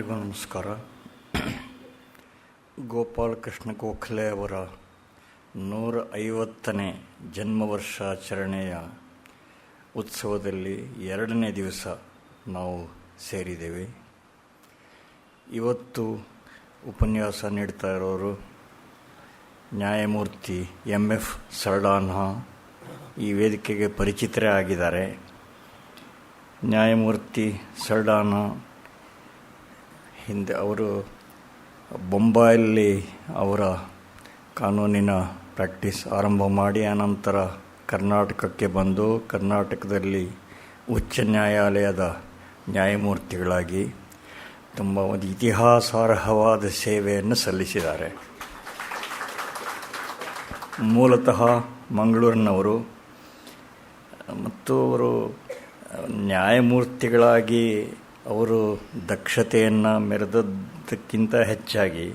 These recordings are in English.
ಎಲ್ಲರಿಗೂ ನಮಸ್ಕಾರ. ಗೋಪಾಲಕೃಷ್ಣ ಗೋಖಲೆ ಅವರ 150ನೇ ಜನ್ಮವರ್ಷಾಚರಣೆಯ ಉತ್ಸವದಲ್ಲಿ 2ನೇ ದಿವಸ ನಾವು ಸೇರಿದ್ದೇವೆ. ಇವತ್ತು ಉಪನ್ಯಾಸ ನೀಡ್ತಾ ಇರೋರು ನ್ಯಾಯಮೂರ್ತಿ MF ಸರ್ಡಾನ್ಹಾ. ಈ ವೇದಿಕೆಗೆ ಪರಿಚಿತರೇ ಆಗಿದ್ದಾರೆ. ನ್ಯಾಯಮೂರ್ತಿ ಸರ್ಡಾನ್ಹಾ ಹಿಂದೆ ಅವರು ಬೊಂಬಾಯಲ್ಲಿ ಅವರ ಕಾನೂನಿನ ಪ್ರಾಕ್ಟೀಸ್ ಆರಂಭ ಮಾಡಿ ಆನಂತರ ಕರ್ನಾಟಕಕ್ಕೆ ಬಂದು ಕರ್ನಾಟಕದಲ್ಲಿ ಉಚ್ಚ ನ್ಯಾಯಾಲಯದ ನ್ಯಾಯಮೂರ್ತಿಗಳಾಗಿ ತುಂಬ ಒಂದು ಇತಿಹಾಸಾರ್ಹವಾದ ಸೇವೆಯನ್ನು ಸಲ್ಲಿಸಿದ್ದಾರೆ. ಮೂಲತಃ ಮಂಗಳೂರಿನವರು ಮತ್ತು ಅವರು ನ್ಯಾಯಮೂರ್ತಿಗಳಾಗಿ ಅವರು ದಕ್ಷತೆಯನ್ನು ಮೆರೆದದ್ದಕ್ಕಿಂತ ಹೆಚ್ಚಾಗಿ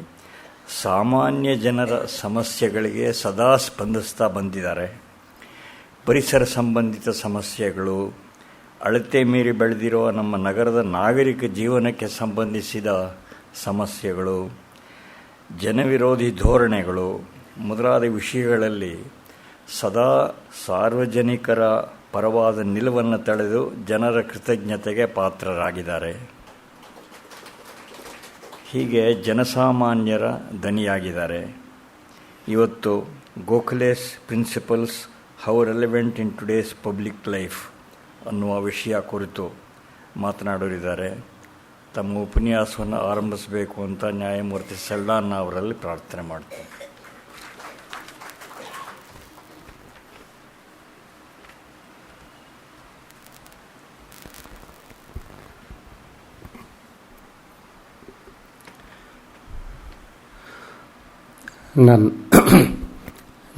ಸಾಮಾನ್ಯ ಜನರ ಸಮಸ್ಯೆಗಳಿಗೆ ಸದಾ ಸ್ಪಂದಿಸ್ತಾ ಬಂದಿದ್ದಾರೆ. ಪರಿಸರ ಸಂಬಂಧಿತ ಸಮಸ್ಯೆಗಳು, ಅಳತೆ ಮೀರಿ ಬೆಳೆದಿರುವ ನಮ್ಮ ನಗರದ ನಾಗರಿಕ ಜೀವನಕ್ಕೆ ಸಂಬಂಧಿಸಿದ ಸಮಸ್ಯೆಗಳು, ಜನವಿರೋಧಿ ಧೋರಣೆಗಳು ಮೊದಲಾದ ವಿಷಯಗಳಲ್ಲಿ ಸದಾ ಸಾರ್ವಜನಿಕರ ಪರವಾದ ನಿಲುವನ್ನು ತಳೆದು ಜನರ ಕೃತಜ್ಞತೆಗೆ ಪಾತ್ರರಾಗಿದ್ದಾರೆ. ಹೀಗೆ ಜನಸಾಮಾನ್ಯರ ದನಿಯಾಗಿದ್ದಾರೆ. ಇವತ್ತು Gokhale's principles how relevant in today's public life ಅನ್ನುವ ವಿಷಯ ಕುರಿತು ಮಾತನಾಡೋರಿದ್ದಾರೆ. ತಮ್ಮ ಉಪನ್ಯಾಸವನ್ನು ಆರಂಭಿಸಬೇಕು ಅಂತ ನ್ಯಾಯಮೂರ್ತಿ ಸರ್ಡಾನ್ಹಾ ಅವರಲ್ಲಿ ಪ್ರಾರ್ಥನೆ ಮಾಡ್ತಾರೆ.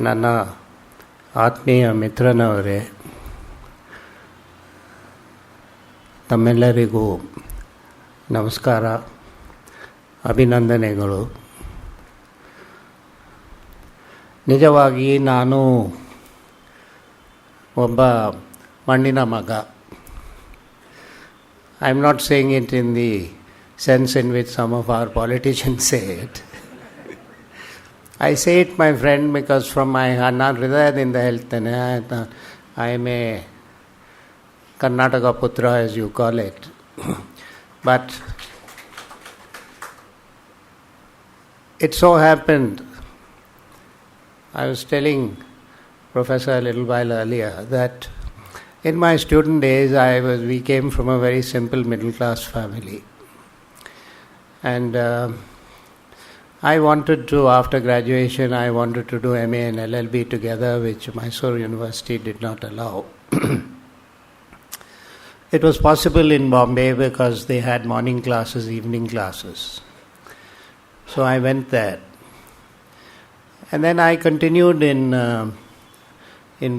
ನನ್ನ ಆತ್ಮೀಯ ಮಿತ್ರನವರೇ, ತಮ್ಮೆಲ್ಲರಿಗೂ ನಮಸ್ಕಾರ, ಅಭಿನಂದನೆಗಳು. ನಿಜವಾಗಿ ನಾನು ಒಬ್ಬ ಮಣ್ಣಿನ ಮಗ. I am not saying it in the sense in which some of our politicians say it. I say it, my friend, because from my ನಾನು ಹೃದಯದಿಂದ ಹೇಳ್ತೇನೆ. I am a Karnataka Putra, as you call it. But it so happened, I was telling Professor a little while earlier that in my student days we came from a very simple middle class family. And I wanted to, after graduation, I wanted to do MA and LLB together, which Mysore University did not allow. It was possible in Bombay because they had morning classes, evening classes. So I went there. And then I continued in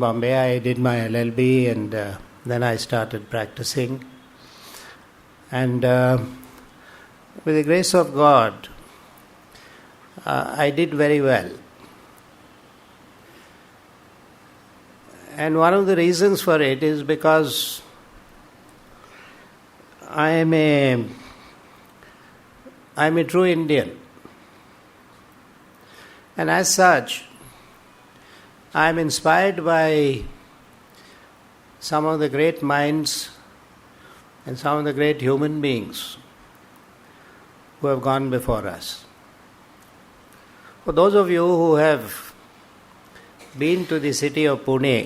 Bombay. I did my LLB and then I started practicing. And with the grace of God, I did very well. And one of the reasons for it is because I am a true Indian. And as such, I am inspired by some of the great minds and some of the great human beings who have gone before us. For those of you who have been to the city of Pune,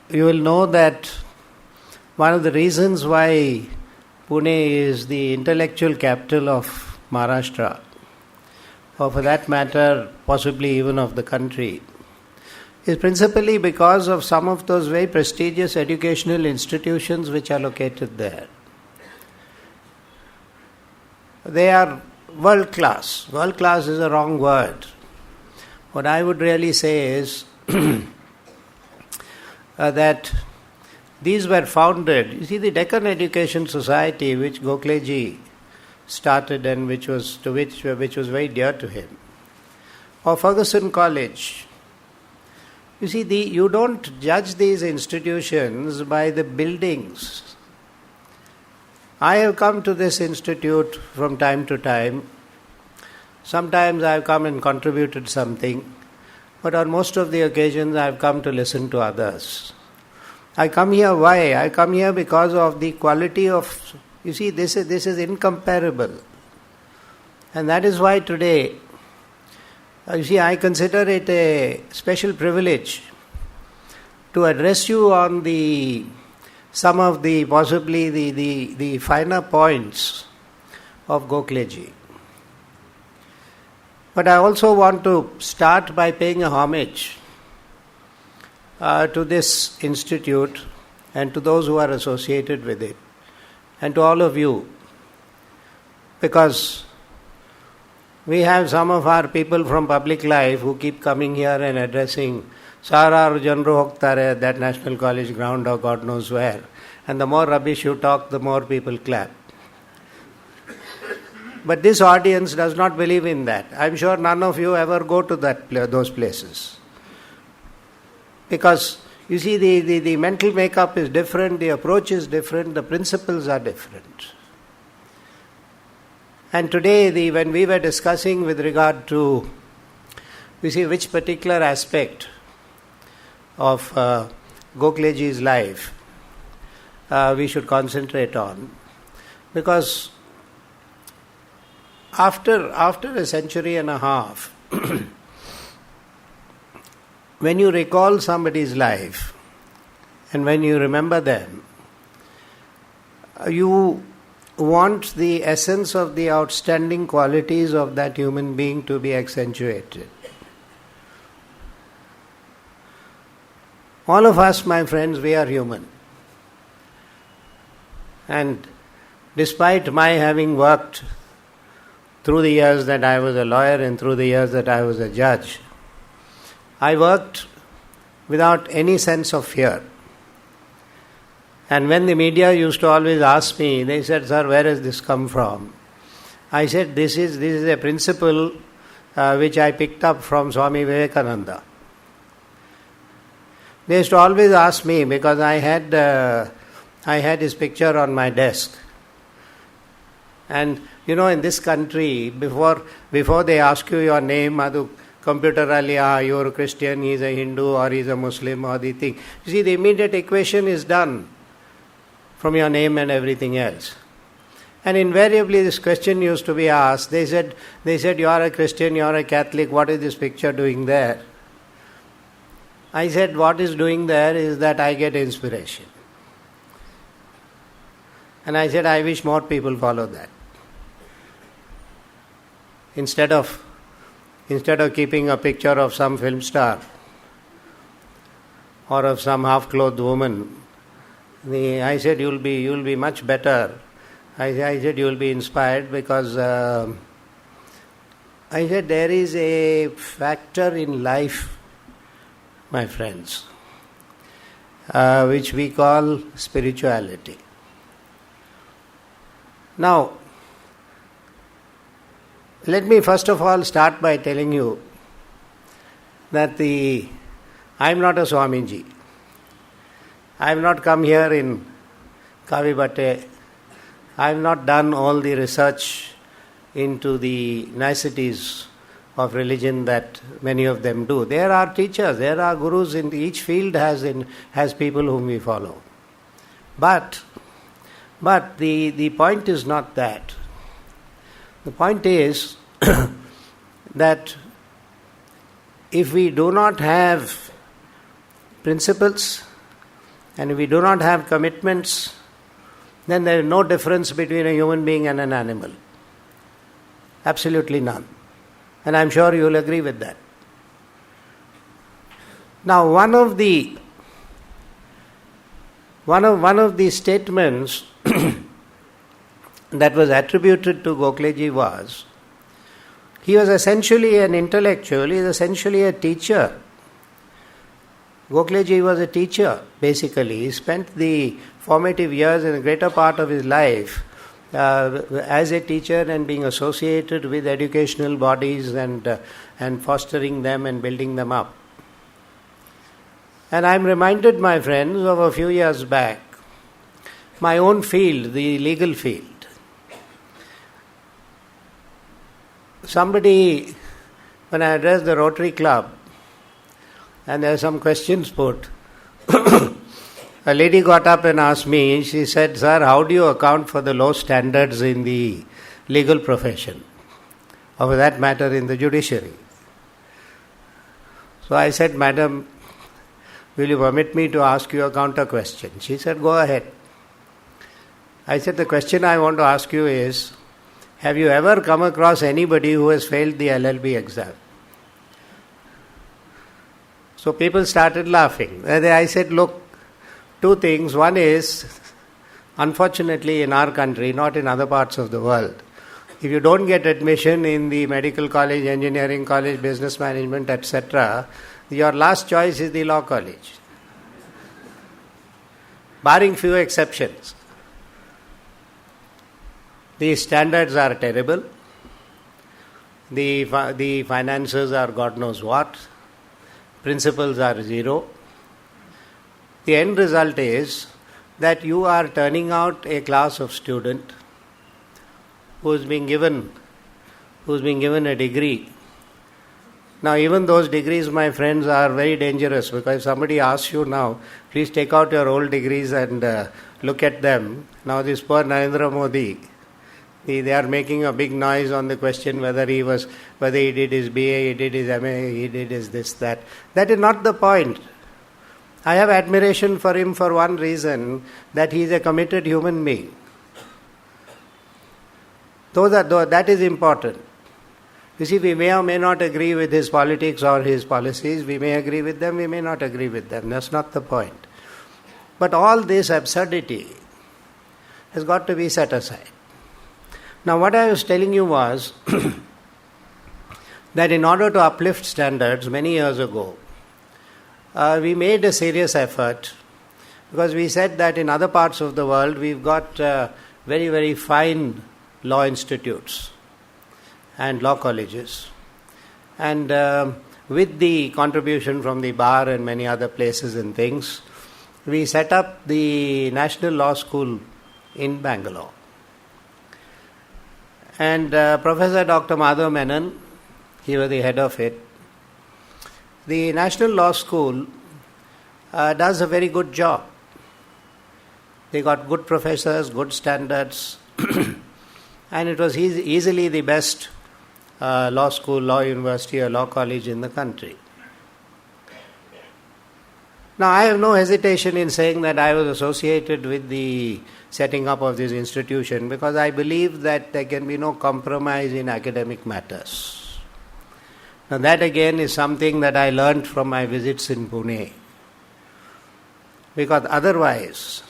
you will know that one of the reasons why Pune is the intellectual capital of Maharashtra, or for that matter, possibly even of the country, is principally because of some of those very prestigious educational institutions which are located there. They are world class. World class is a wrong word. What I would really say is that these were founded. You see, the Deccan Education Society, which Gokhale ji started and which was very dear to him, or Ferguson College. You see, you don't judge these institutions by the buildings. I have come to this institute from time to time. Sometimes I have come and contributed something, but on most of the occasions I have come to listen to others. I come here why? I come here because of the quality of, you see, this is incomparable. And that is why today, you see, I consider it a special privilege to address you on some of the possibly the finer points of Gokhale ji. But I also want to start by paying a homage to this institute and to those who are associated with it, and to all of you, because we have some of our people from public life who keep coming here and addressing Sara Janro Hoktare at that National College ground or God knows where, and the more rubbish you talk, the more people clap. But this audience does not believe in that. I am sure none of you ever go to those places. Because, you see, the mental makeup is different, the approach is different, the principles are different. And today, when we were discussing with regard to, we see which particular aspect of Gokhale ji's life we should concentrate on, because after a century and a half, when you recall somebody's life and when you remember them, you want the essence of the outstanding qualities of that human being to be accentuated. All of us, my friends, we are human. And despite my having worked through the years that I was a lawyer and through the years that I was a judge, I worked without any sense of fear. And when the media used to always ask me, they said, "Sir, where has this come from?" I said, this is a principle which I picked up from Swami Vivekananda. They used to always ask me, because I had his picture on my desk. And you know, in this country, before they ask you your name, adu computer ali, you're a Christian, he's a Hindu, or he's a Muslim, or the thing. You see, the immediate equation is done from your name and everything else. And invariably this question used to be asked. They said, you are a Christian, you are a Catholic, what is this picture doing there? I said, what is doing there is that I get inspiration. And I said, I wish more people follow that. Instead of keeping a picture of some film star or of some half-clothed woman, I said, you'll be much better. I said, you'll be inspired, because I said, there is a factor in life, my friends, which we call spirituality. Now, let me first of all start by telling you that I am not a Swamiji. I have not come here in Kavi Bhatte. I have not done all the research into the niceties of religion that many of them do. There are teachers, there are gurus, in each field has people whom we follow. But the point is not that. The point is that if we do not have principles and if we do not have commitments, then there is no difference between a human being and an animal. Absolutely none. And I am sure you will agree with that. Now, one of the statements that was attributed to Gokhale ji was, he was essentially an intellectual, he is essentially a teacher. Gokhale ji was a teacher, basically. He spent the formative years and the greater part of his life as a teacher and being associated with educational bodies and fostering them and building them up. And I am reminded, my friends, of a few years back my own field, the legal field. Somebody, when I addressed the Rotary Club, and there are some questions put, a lady got up and asked me, she said, "Sir, how do you account for the low standards in the legal profession, or for that matter in the judiciary?" So I said, "Madam, will you permit me to ask you a counter question?" She said, "Go ahead." I said, "The question I want to ask you is, have you ever come across anybody who has failed the LLB exam?" So people started laughing. And I said, "Look, two things. One is, unfortunately in our country, not in other parts of the world, if you don't get admission in the medical college, engineering college, business management, etc., your last choice is the law college, barring few exceptions. The standards are terrible. The finances are God knows what. Principles are zero. The end result is that you are turning out a class of student who's being given a degree. Now even those degrees, my friends, are very dangerous, because if somebody asks you now, please take out your old degrees and look at them. Now this poor Narendra Modi, they are making a big noise on the question whether he did his BA, he did his MA, he did his this, that. That is not the point. I have admiration for him for one reason, that he is a committed human being. That is important. You see, we may or may not agree with his politics or his policies. We may agree with them, we may not agree with them. That's not the point. But all this absurdity has got to be set aside. Now, what I was telling you was that in order to uplift standards many years ago, we made a serious effort, because we said that in other parts of the world we've got very, very fine law institutes and law colleges. And with the contribution from the bar and many other places and things, we set up the National Law School in Bengaluru. And Professor Dr. Madhav Menon, he was the head of it. The National Law School does a very good job. They got good professors, good standards, and it was easily the best law school, law university or law college in the country. Now, I have no hesitation in saying that I was associated with the setting up of this institution, because I believe that there can be no compromise in academic matters. Now, that again is something that I learnt from my visits in Pune. Because otherwise,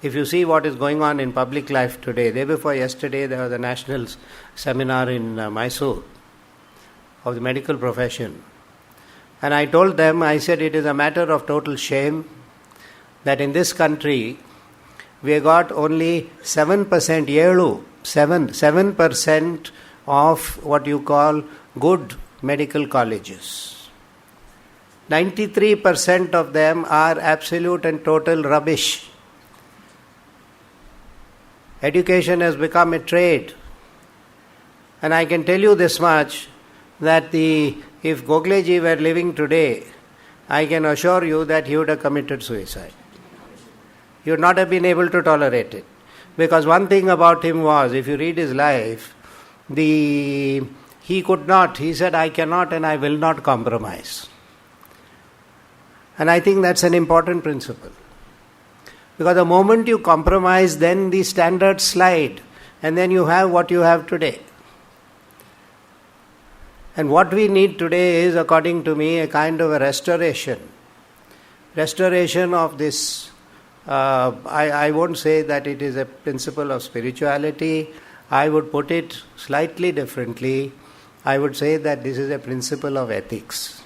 if you see what is going on in public life today, day before yesterday there was a national seminar in Mysore of the medical profession. And I told them, I said, it is a matter of total shame that in this country we got only 7%, 7% of what you call good medical colleges. 93% of them are absolute and total rubbish. Education has become a trade. And I can tell you this much, that if Gokhale ji were living today, I can assure you that he would have committed suicide. He would not have been able to tolerate it. Because one thing about him was, if you read his life, he could not, he said, I cannot and I will not compromise. And I think that's an important principle. Because the moment you compromise, then the standards slide, and then you have what you have today. And what we need today is, according to me, a kind of a restoration of this. I won't say that it is a principle of spirituality. I would put it slightly differently. I would say that this is a principle of ethics.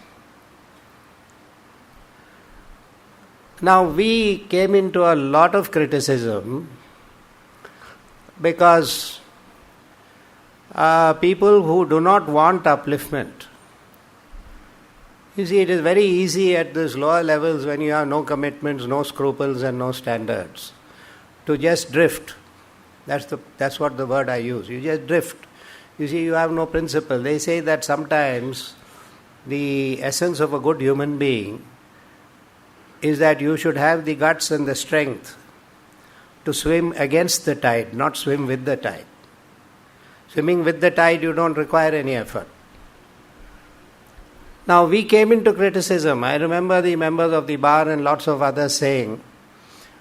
Now, we came into a lot of criticism because people who do not want upliftment. You see, it is very easy at these lower levels, when you have no commitments, no scruples and no standards, to just drift. That's what the word I use. You just drift. You see, you have no principle. They say that sometimes the essence of a good human being is that you should have the guts and the strength to swim against the tide, not swim with the tide. Swimming with the tide, you don't require any effort. Now, we came into criticism. I remember the members of the bar and lots of others saying,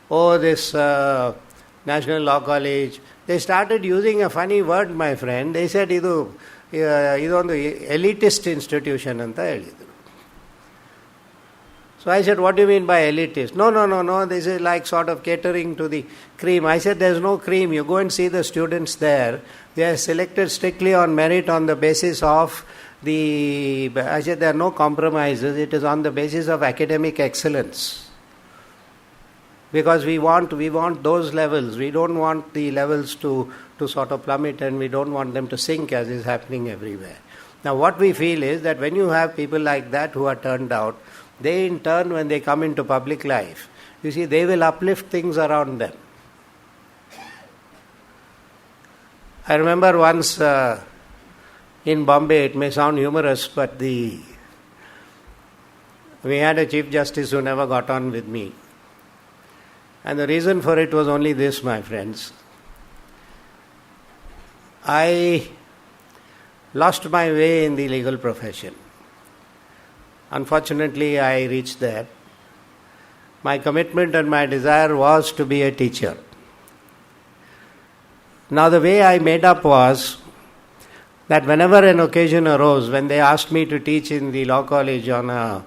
oh, this National Law College, they started using a funny word, my friend. They said, idu ಒಂದು elitist institution ಅಂತ ಹೇಳಿದರು. So I said, what do you mean by elitist? No, this is like sort of catering to the cream. I said, there's no cream. You go and see the students there. They are selected strictly on merit on the basis of I said, there are no compromises. It is on the basis of academic excellence. Because we want those levels. We don't want the levels to sort of plummet, and we don't want them to sink as is happening everywhere. Now what we feel is that when you have people like that who are turned out, they in turn, when they come into public life, you see, they will uplift things around them. I remember once in Bombay, it may sound humorous, but we had a Chief Justice who never got on with me. And the reason for it was only this, my friends. I lost my way in the legal profession. Unfortunately, I reached there. My commitment and my desire was to be a teacher. Now, the way I made up was that whenever an occasion arose, when they asked me to teach in the law college on a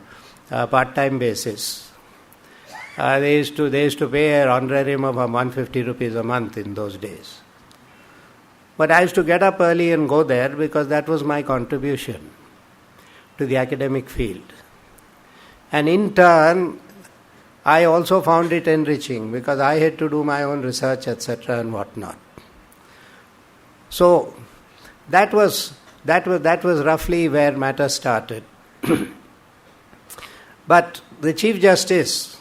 part-time basis, they used to pay an honorarium of 150 rupees a month in those days. But I used to get up early and go there because that was my contribution to the academic field. And in turn, I also found it enriching because I had to do my own research, etc. and whatnot. So that was roughly where matters started. But the Chief Justice,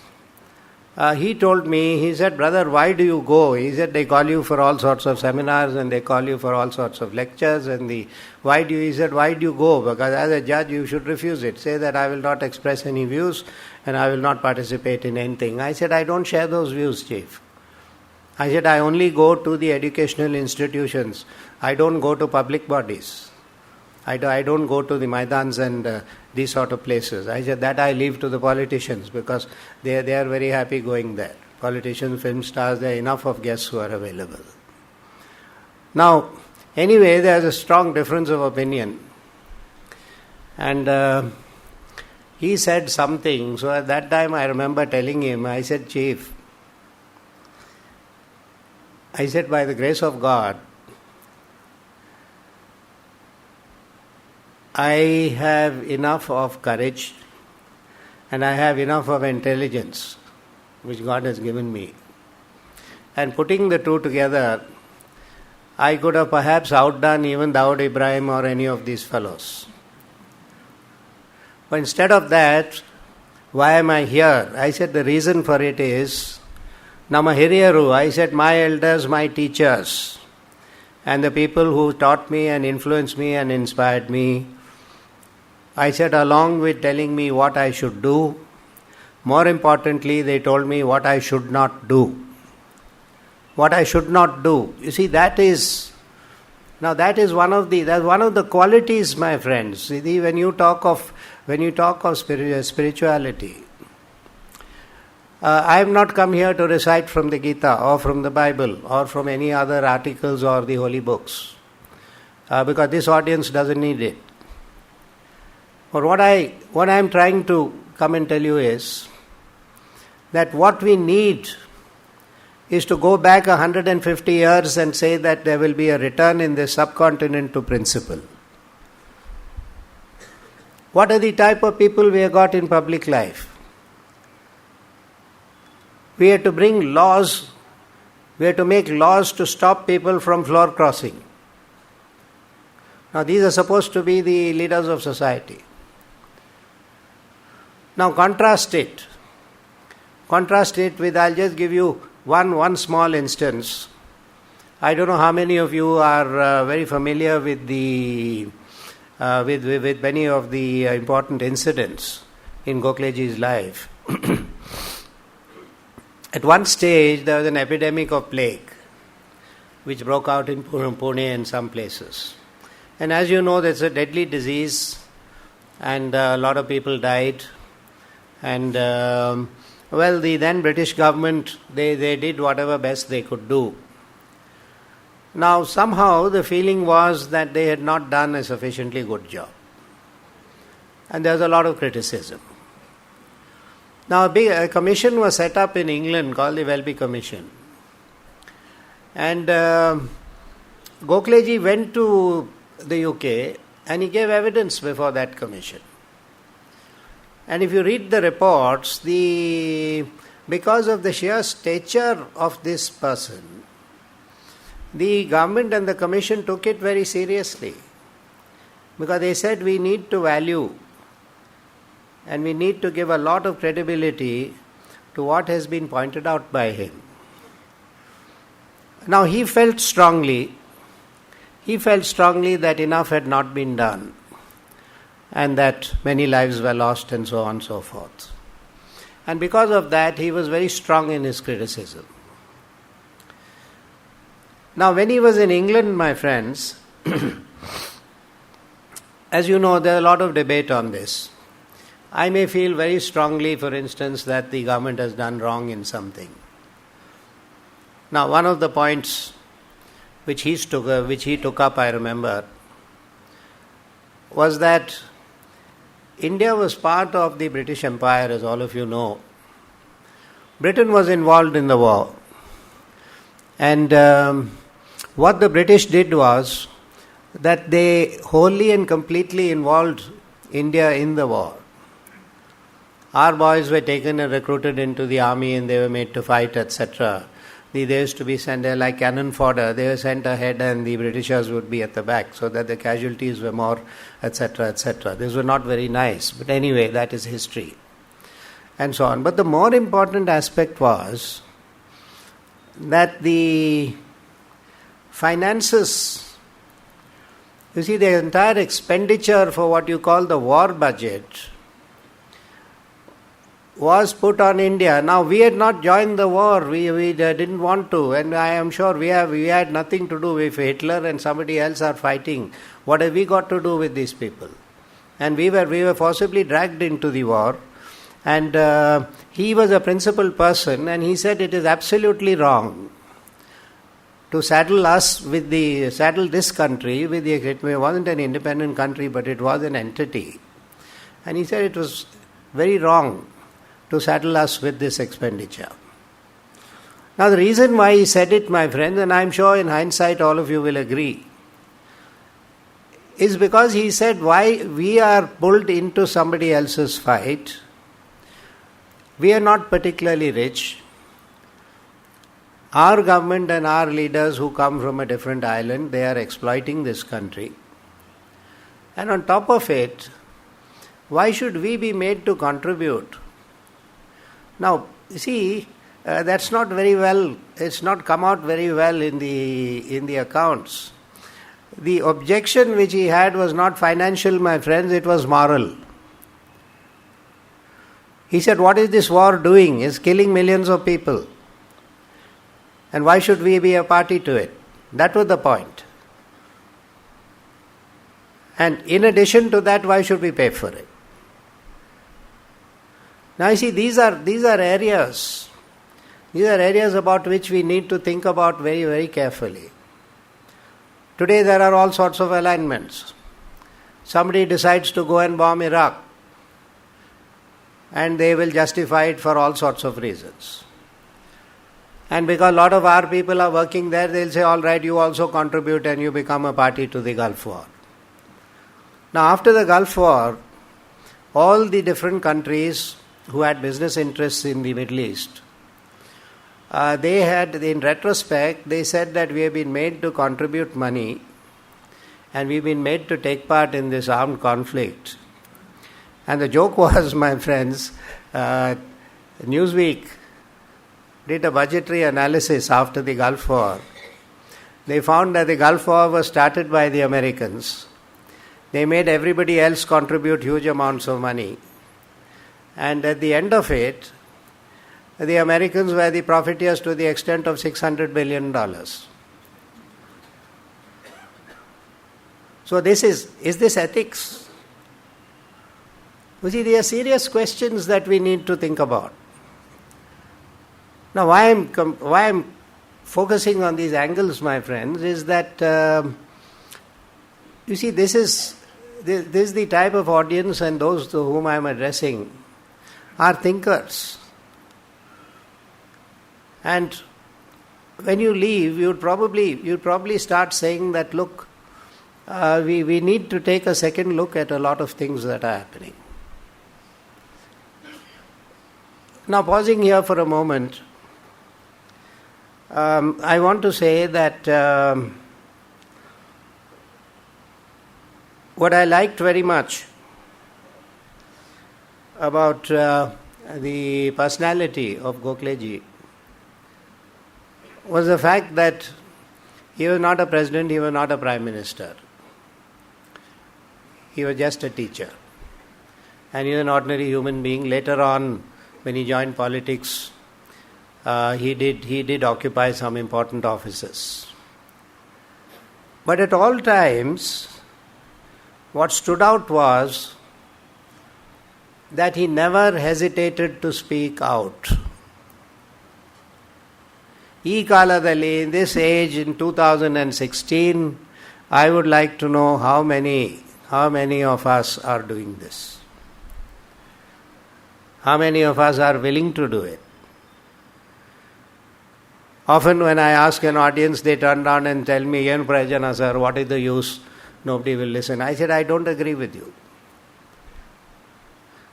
he told me, he said, brother, why do you go? He said, they call you for all sorts of seminars and they call you for all sorts of lectures. And he said, why do you go? Because as a judge, you should refuse it. Say that I will not express any views and I will not participate in anything. I said, I don't share those views, Chief. I said, I only go to the educational institutions. I don't go to public bodies. I don't go to the Maidans and these sort of places. I said, that I leave to the politicians because they are very happy going there. Politicians, film stars, there are enough of guests who are available. Now, anyway, there is a strong difference of opinion. And he said something. So at that time I remember telling him, I said, Chief, I said, by the grace of God, I have enough of courage and I have enough of intelligence which God has given me. And putting the two together, I could have perhaps outdone even Dawood Ibrahim or any of these fellows. But instead of that, why am I here? I said the reason for it is, Nama Hiriyaru, I said my elders, my teachers, and the people who taught me and influenced me and inspired me, I said along with telling me what I should do, more importantly they told me what I should not do. What I should not do. You see, that is one of the qualities, my friends. See, when you talk of spirituality, I have not come here to recite from the Gita or from the Bible or from any other articles or the holy books, because this audience doesn't need it. But what I am trying to come and tell you is that what we need is to go back 150 years and say that there will be a return in this subcontinent to principle. What are the type of people we have got in public life? We have to bring laws, we have to make laws to stop people from floor crossing. Now these are supposed to be the leaders of society. Now contrast it with, I'll just give you one small instance. I don't know how many of you are very familiar with with many of the important incidents in Gokhaleji's life. At one stage, there was an epidemic of plague, which broke out in Pune and some places. And as you know, that's a deadly disease, and a lot of people died. And the then British government, they did whatever best they could do. Now, somehow the feeling was that they had not done a sufficiently good job. And there was a lot of criticism. Now, a commission was set up in England called the Welby Commission. And Gokhaleji went to the UK and he gave evidence before that commission. And if you read the reports, because of the sheer stature of this person, the government and the commission took it very seriously. Because they said we need to value and we need to give a lot of credibility to what has been pointed out by him. Now he felt strongly that enough had not been done and that many lives were lost and so on and so forth. And because of that, he was very strong in his criticism. Now, when he was in England, my friends, as you know, there is a lot of debate on this. I may feel very strongly, for instance, that the government has done wrong in something. Now, one of the points which he took up, I remember, was that India was part of the British Empire, as all of you know. Britain was involved in the war. And what the British did was that they wholly and completely involved India in the war. Our boys were taken and recruited into the army and they were made to fight, etc. They used to be sent there like cannon fodder. They were sent ahead and the Britishers would be at the back so that the casualties were more, etc., etc. These were not very nice. But anyway, that is history. And so on. But the more important aspect was that the finances, you see, the entire expenditure for what you call the war budget was put on India. Now, we had not joined the war. We didn't want to. And I am sure we had nothing to do. If Hitler and somebody else are fighting, what have we got to do with these people? And we were forcibly dragged into the war. And he was a principal person, and he said it is absolutely wrong to saddle this country with it wasn't an independent country, but it was an entity. And he said it was very wrong to saddle us with this expenditure. Now the reason why he said it, my friends, and I'm sure in hindsight all of you will agree, is because he said why we are pulled into somebody else's fight. We are not particularly rich. Our government and our leaders who come from a different island, they are exploiting this country. And on top of it, why should we be made to contribute? Now, you see, that's not very well, it's not come out very well in the accounts. The objection which he had was not financial, my friends, it was moral. He said, what is this war doing? It's killing millions of people. And why should we be a party to it? That was the point. And in addition to that, why should we pay for it? Now you see, these are areas. These are areas about which we need to think about very, very carefully. Today there are all sorts of alignments. Somebody decides to go and bomb Iraq, and they will justify it for all sorts of reasons. And because a lot of our people are working there, they'll say, all right, you also contribute and you become a party to the Gulf War. Now after the Gulf War, all the different countries who had business interests in the Middle East, they had, in retrospect, they said that we have been made to contribute money and we've been made to take part in this armed conflict. And the joke was, my friends, Newsweek did a budgetary analysis after the Gulf War, they found that the Gulf War was started by the Americans. They made everybody else contribute huge amounts of money. And at the end of it, the Americans were the profiteers to the extent of $600 billion. So this is this ethics? You see, there are serious questions that we need to think about. Now, why I'm focusing on these angles, my friends, is that you see, this is the type of audience, and those to whom I am addressing are thinkers. And when you leave, you'd probably start saying that, look, we need to take a second look at a lot of things that are happening. Now, pausing here for a moment, I want to say that what I liked very much about the personality of Gokhale ji was the fact that he was not a president, he was not a prime minister. He was just a teacher. And he was an ordinary human being. Later on, when he joined politics, he did occupy some important offices. But at all times, what stood out was that he never hesitated to speak out. E Kaladalli, in this age, in 2016, I would like to know how many of us are doing this. How many of us are willing to do it? Often when I ask an audience, they turn down and tell me, "Yen Prajana sir, what is the use? Nobody will listen." I said, I don't agree with you.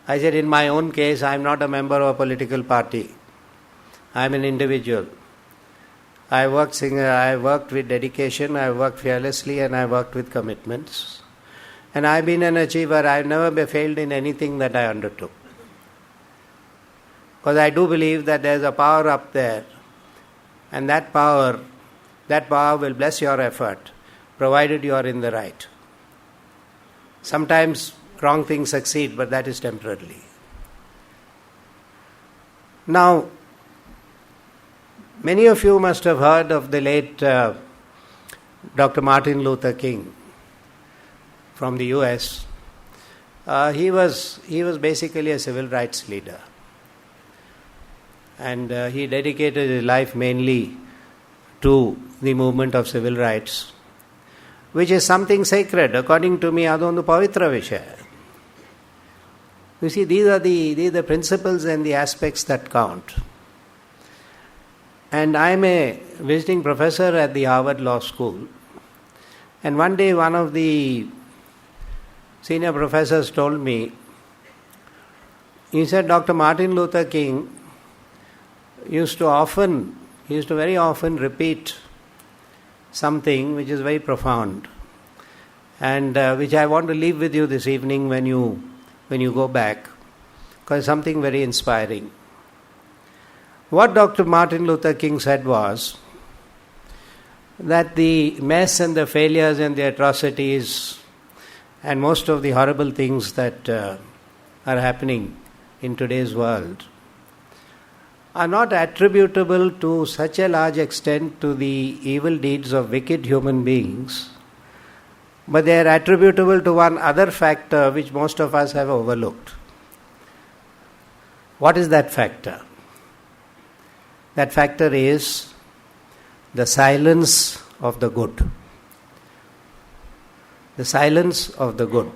I said, in my own case, I am not a member of a political party. I am an individual. I worked with dedication, I worked fearlessly, and I worked with commitments. And I have been an achiever. I have never failed in anything that I undertook. Because I do believe that there is a power up there, and that power will bless your effort, provided you are in the right. Sometimes wrong things succeed, but that is temporarily. Now, many of you must have heard of the late Dr. Martin Luther King from the US. He was basically a civil rights leader. And he dedicated his life mainly to the movement of civil rights, which is something sacred. According to me, adondu pavitra vishaya. You see, these are the principles and the aspects that count. And I am a visiting professor at the Harvard Law School. And one day one of the senior professors told me, he said, Dr. Martin Luther King used to very often repeat something which is very profound, and which I want to leave with you this evening when you go back, because it's something very inspiring. What Dr. Martin Luther King said was that the mess and the failures and the atrocities and most of the horrible things that are happening in today's world are not attributable to such a large extent to the evil deeds of wicked human beings, but they are attributable to one other factor which most of us have overlooked. What is that factor? That factor is the silence of the good. The silence of the good.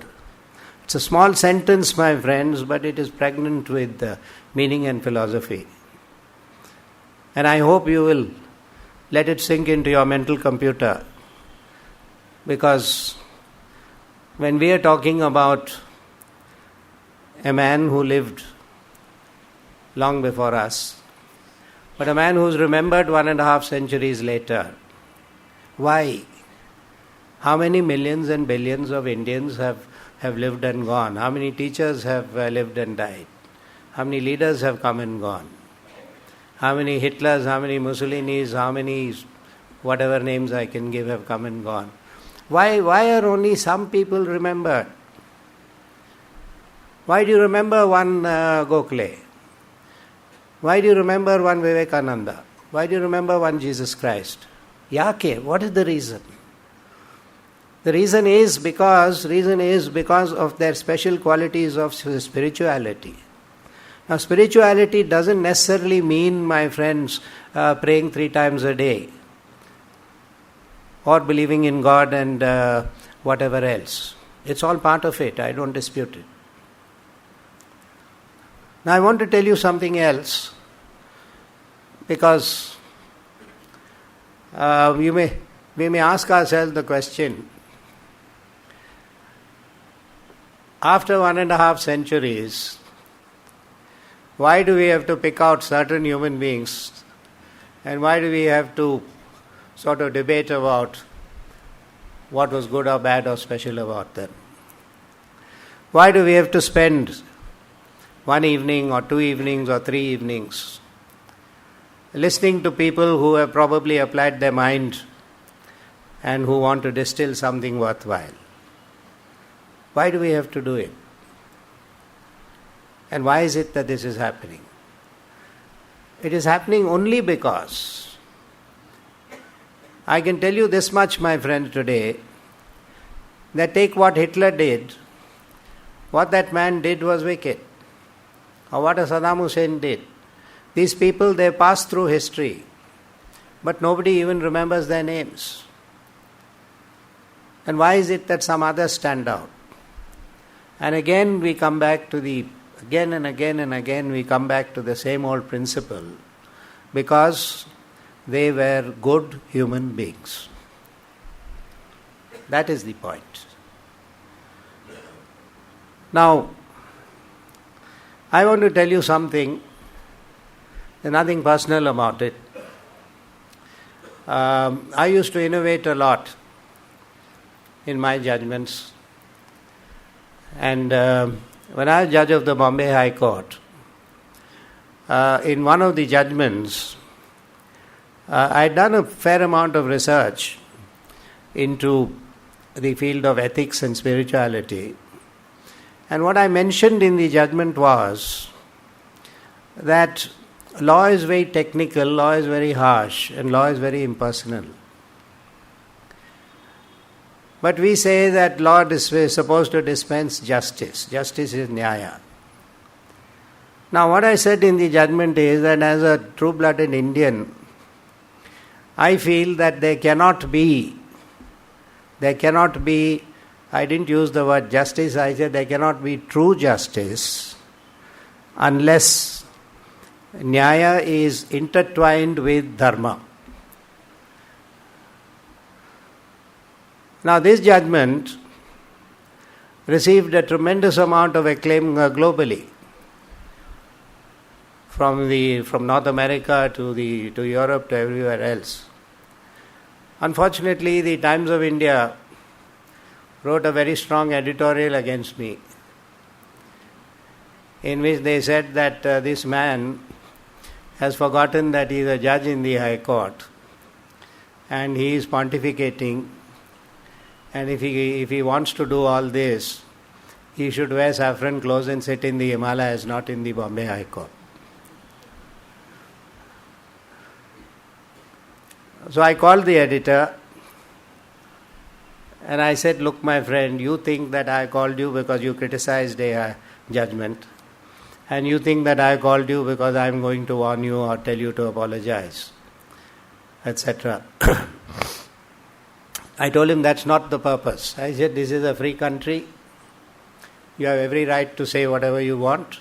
It's a small sentence, my friends, but it is pregnant with meaning and philosophy. And I hope you will let it sink into your mental computer, because when we are talking about a man who lived long before us, but a man who is remembered 1.5 centuries later, why? How many millions and billions of Indians have lived and gone? How many teachers have lived and died? How many leaders have come and gone? How many Hitlers, how many Mussolinis, how many whatever names I can give have come and gone. Why are only some people remembered? Why do you remember one Gokhale? Why do you remember one Vivekananda? Why do you remember one Jesus Christ? Yake, what is the reason? The reason is because of their special qualities of spirituality. Now, spirituality doesn't necessarily mean, my friends, praying 3 times a day or believing in God and whatever else. It's all part of it. I don't dispute it. Now, I want to tell you something else, because we may ask ourselves the question, after 1.5 centuries, why do we have to pick out certain human beings, and why do we have to sort of debate about what was good or bad or special about them? Why do we have to spend 1 evening or 2 evenings or 3 evenings listening to people who have probably applied their mind and who want to distill something worthwhile? Why do we have to do it? And why is it that this is happening? It is happening only because I can tell you this much, my friend, today, that take what Hitler did, what that man did was wicked, or what a Saddam Hussein did. These people, they pass through history, but nobody even remembers their names. And why is it that some others stand out? And again we come back to again and again we come back to the same old principle, because they were good human beings. That is the point. Now, I want to tell you something. There's nothing personal about it. I used to innovate a lot in my judgments. And when I was judge of the Bombay High Court, in one of the judgments, I had done a fair amount of research into the field of ethics and spirituality. And what I mentioned in the judgment was that law is very technical, law is very harsh, and law is very impersonal. But we say that law is supposed to dispense justice. Justice is nyaya. Now, what I said in the judgment is that as a true-blooded Indian, I feel that there cannot be, I didn't use the word justice, I said there cannot be true justice unless nyaya is intertwined with dharma. Now, this judgment received a tremendous amount of acclaim globally, from North America to Europe to everywhere else. Unfortunately, the Times of India wrote a very strong editorial against me, in which they said that this man has forgotten that he is a judge in the High Court and he is pontificating, and if he wants to do all this, he should wear saffron clothes and sit in the Himalayas, not in the Bombay High Court. So I called the editor and I said, look, my friend, you think that I called you because you criticized a judgment, and you think that I called you because I am going to warn you or tell you to apologize, etc. I told him that's not the purpose. I said, this is a free country. You have every right to say whatever you want.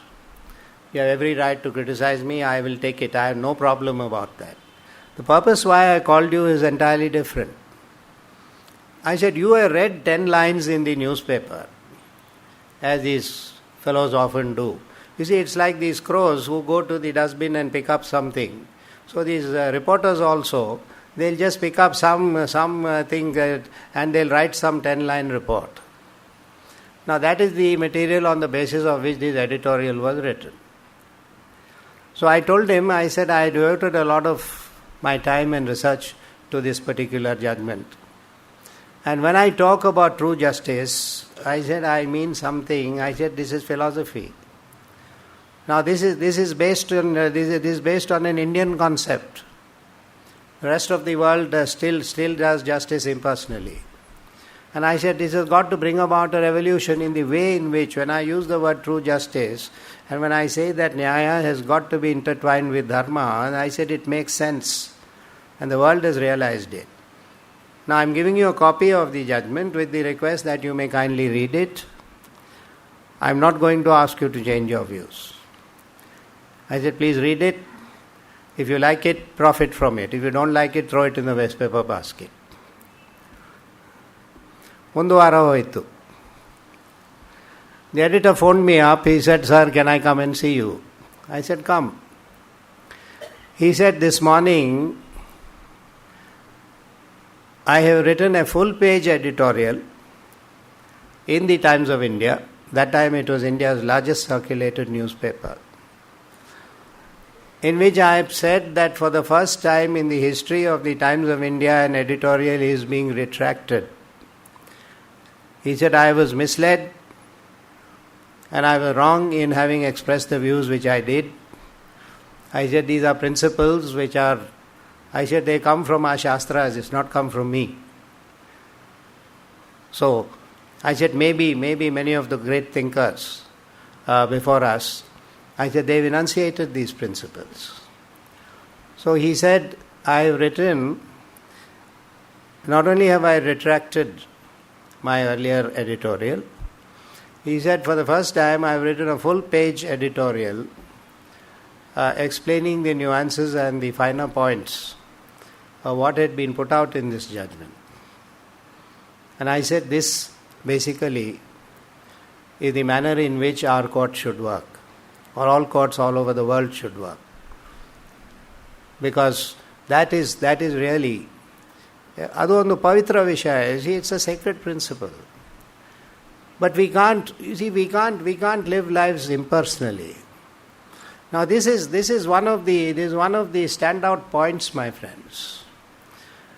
You have every right to criticize me. I will take it. I have no problem about that. The purpose why I called you is entirely different. I said, you have read 10 lines in the newspaper, as these fellows often do. You see, it's like these crows who go to the dustbin and pick up something. So these reporters also, they'll just pick up some thing and they'll write some 10-line report. Now that is the material on the basis of which this editorial was written. So I told him, I said, I devoted a lot of my time and research to this particular judgment. And when I talk about true justice, I said, I mean something. I said, this is philosophy. Now this is based on an Indian concept. The rest of the world still does justice impersonally. And I said, this has got to bring about a revolution in the way in which, when I use the word true justice, and when I say that Nyaya has got to be intertwined with Dharma, and I said it makes sense. And the world has realized it. Now I am giving you a copy of the judgment with the request that you may kindly read it. I am not going to ask you to change your views. I said, please read it. If you like it, profit from it. If you don't like it, throw it in the waste paper basket. ಒಂದು ವಾರ ಹೋಯಿತು. The editor phoned me up. He said, sir, can I come and see you? I said, come. He said, this morning I have written a full-page editorial in the Times of India. That time it was India's largest circulated newspaper, in which I have said that for the first time in the history of the Times of India, an editorial is being retracted. He said, I was misled and I was wrong in having expressed the views which I did. I said, these are principles which are, I said, they come from our Shastras, it's not come from me. So, I said, maybe many of the great thinkers before us, I said, they've enunciated these principles. So he said, I have written, not only have I retracted my earlier editorial, he said, for the first time I have written a full-page editorial explaining the nuances and the finer points of what had been put out in this judgment. And I said, this basically is the manner in which our court should work, or all courts all over the world should work. Because that is really, adu ondu pavitra vishaya, it's a sacred principle. But we can't live lives impersonally. Now this is one of the standout points, my friends,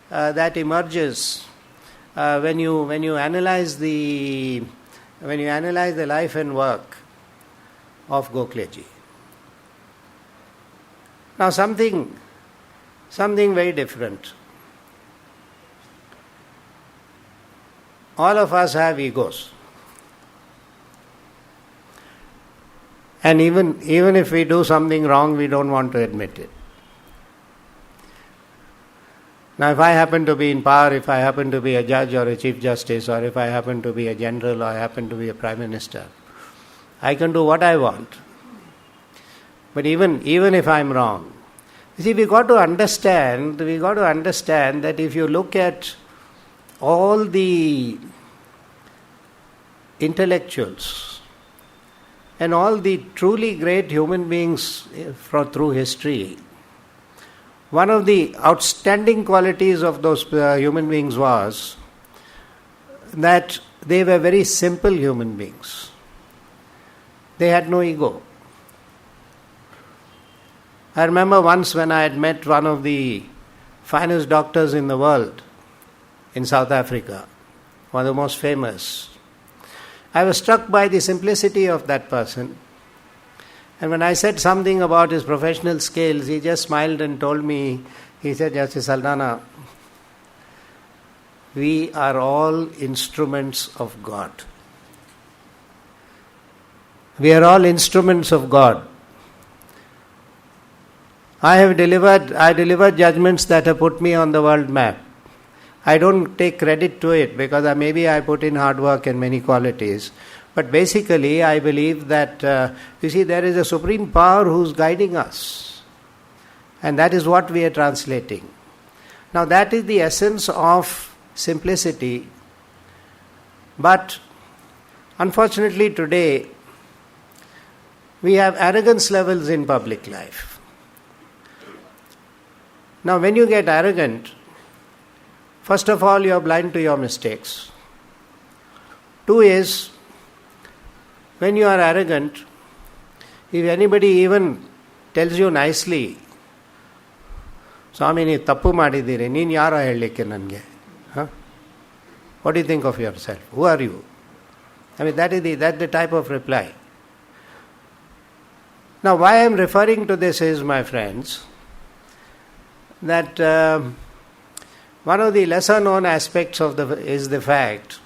that emerges when you analyze the life and work of Gokhale ji. Now something very different. All of us have egos. And even if we do something wrong, we don't want to admit it. Now if I happen to be in power, if I happen to be a judge or a chief justice, or if I happen to be a general or I happen to be a prime minister, I can do what I want. But even if I'm wrong, you see, we got to understand that if you look at all the intellectuals and all the truly great human beings through history, one of the outstanding qualities of those human beings was that they were very simple human beings. They had no ego. I remember once when I had met one of the finest doctors in the world in South Africa, one of the most famous. I was struck by the simplicity of that person. And when I said something about his professional skills, he just smiled and told me, he said, Justice Saldanha, we are all instruments of God. We are all instruments of God. I delivered judgments that have put me on the world map. I don't take credit to it because maybe I put in hard work and many qualities. But basically I believe that, there is a supreme power who's guiding us. And that is what we are translating. Now that is the essence of simplicity. But unfortunately today, we have arrogance levels in public life. Now when you get arrogant, first of all you are blind to your mistakes. Two is, when you are arrogant, if anybody even tells you nicely, ಸ್ವಾಮಿ ನೀವು ತಪ್ಪು ಮಾಡಿದ್ದೀರಿ, ನೀನು ಯಾರೋ ಹೇಳಲಿಕ್ಕೆ ನನಗೆ? What do you think of yourself? Who are you? I mean, that's the type of reply. Now, why I am referring to this is, my friends, that one of the lesser known aspects is the fact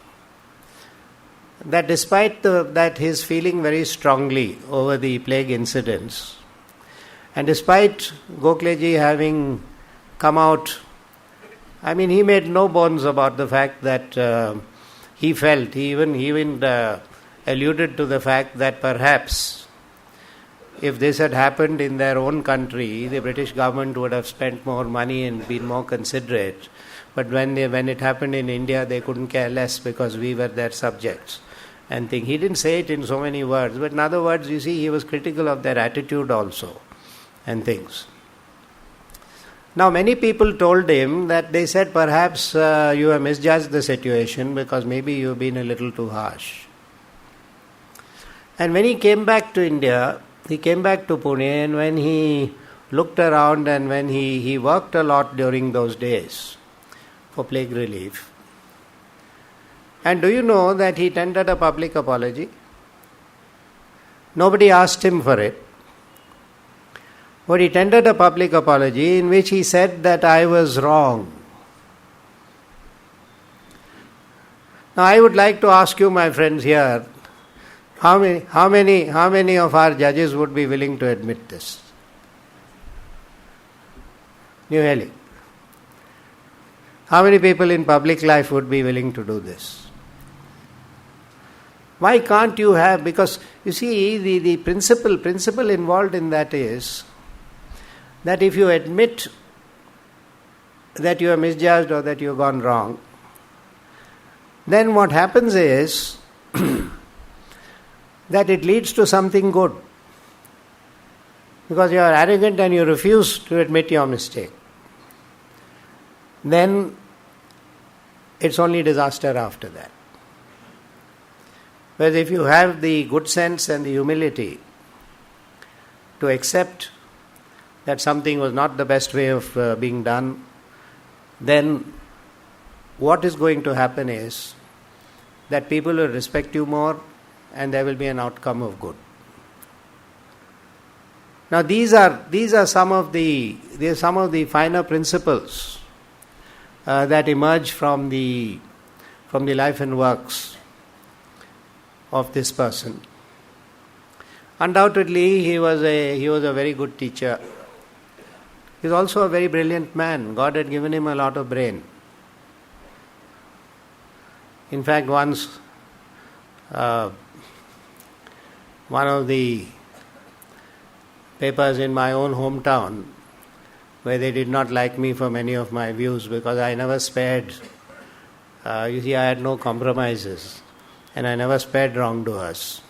that despite that he is feeling very strongly over the plague incidents, and despite Gokhaleji having come out, I mean, he made no bones about the fact that he felt, he even alluded to the fact that perhaps if this had happened in their own country, the British government would have spent more money and been more considerate. But when it happened in India, they couldn't care less because we were their subjects. And he didn't say it in so many words, but in other words, you see, he was critical of their attitude also and things. Now, many people told him that they said, perhaps you have misjudged the situation because maybe you have been a little too harsh. And when he came back to India, he came back to Pune, and when he looked around and when he worked a lot during those days for plague relief. And do you know that he tendered a public apology? Nobody asked him for it. But he tendered a public apology in which he said that I was wrong. Now I would like to ask you, my friends here, how many of our judges would be willing to admit this? New Delhi. How many people in public life would be willing to do this? Why can't you have? Because you see, the principle involved in that is that if you admit that you are misjudged or that you have gone wrong, then what happens is that it leads to something good. Because you are arrogant and you refuse to admit your mistake, then it's only disaster after that. Whereas if you have the good sense and the humility to accept that something was not the best way of being done, then what is going to happen is that people will respect you more and there will be an outcome of good. Now these are some of the finer principles that emerge from the life and works of this person. Undoubtedly, he was a very good teacher. He was also a very brilliant man. God had given him a lot of brain. In fact, once one of the papers in my own hometown, where they did not like me for many of my views because I never spared, you see, I had no compromises and I never spared wrongdoers.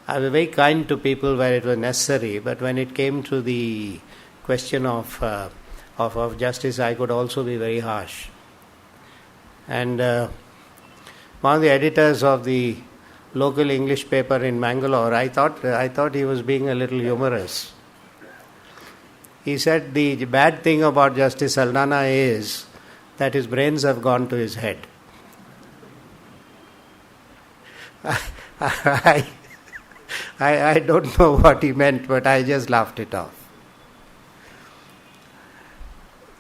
I was very kind to people where it was necessary, but when it came to the question of justice, I could also be very harsh. And one of the editors of the local English paper in Bengaluru, I thought he was being a little humorous. He said the bad thing about Justice Saldanha is that his brains have gone to his head. I don't know what he meant, but I just laughed it off.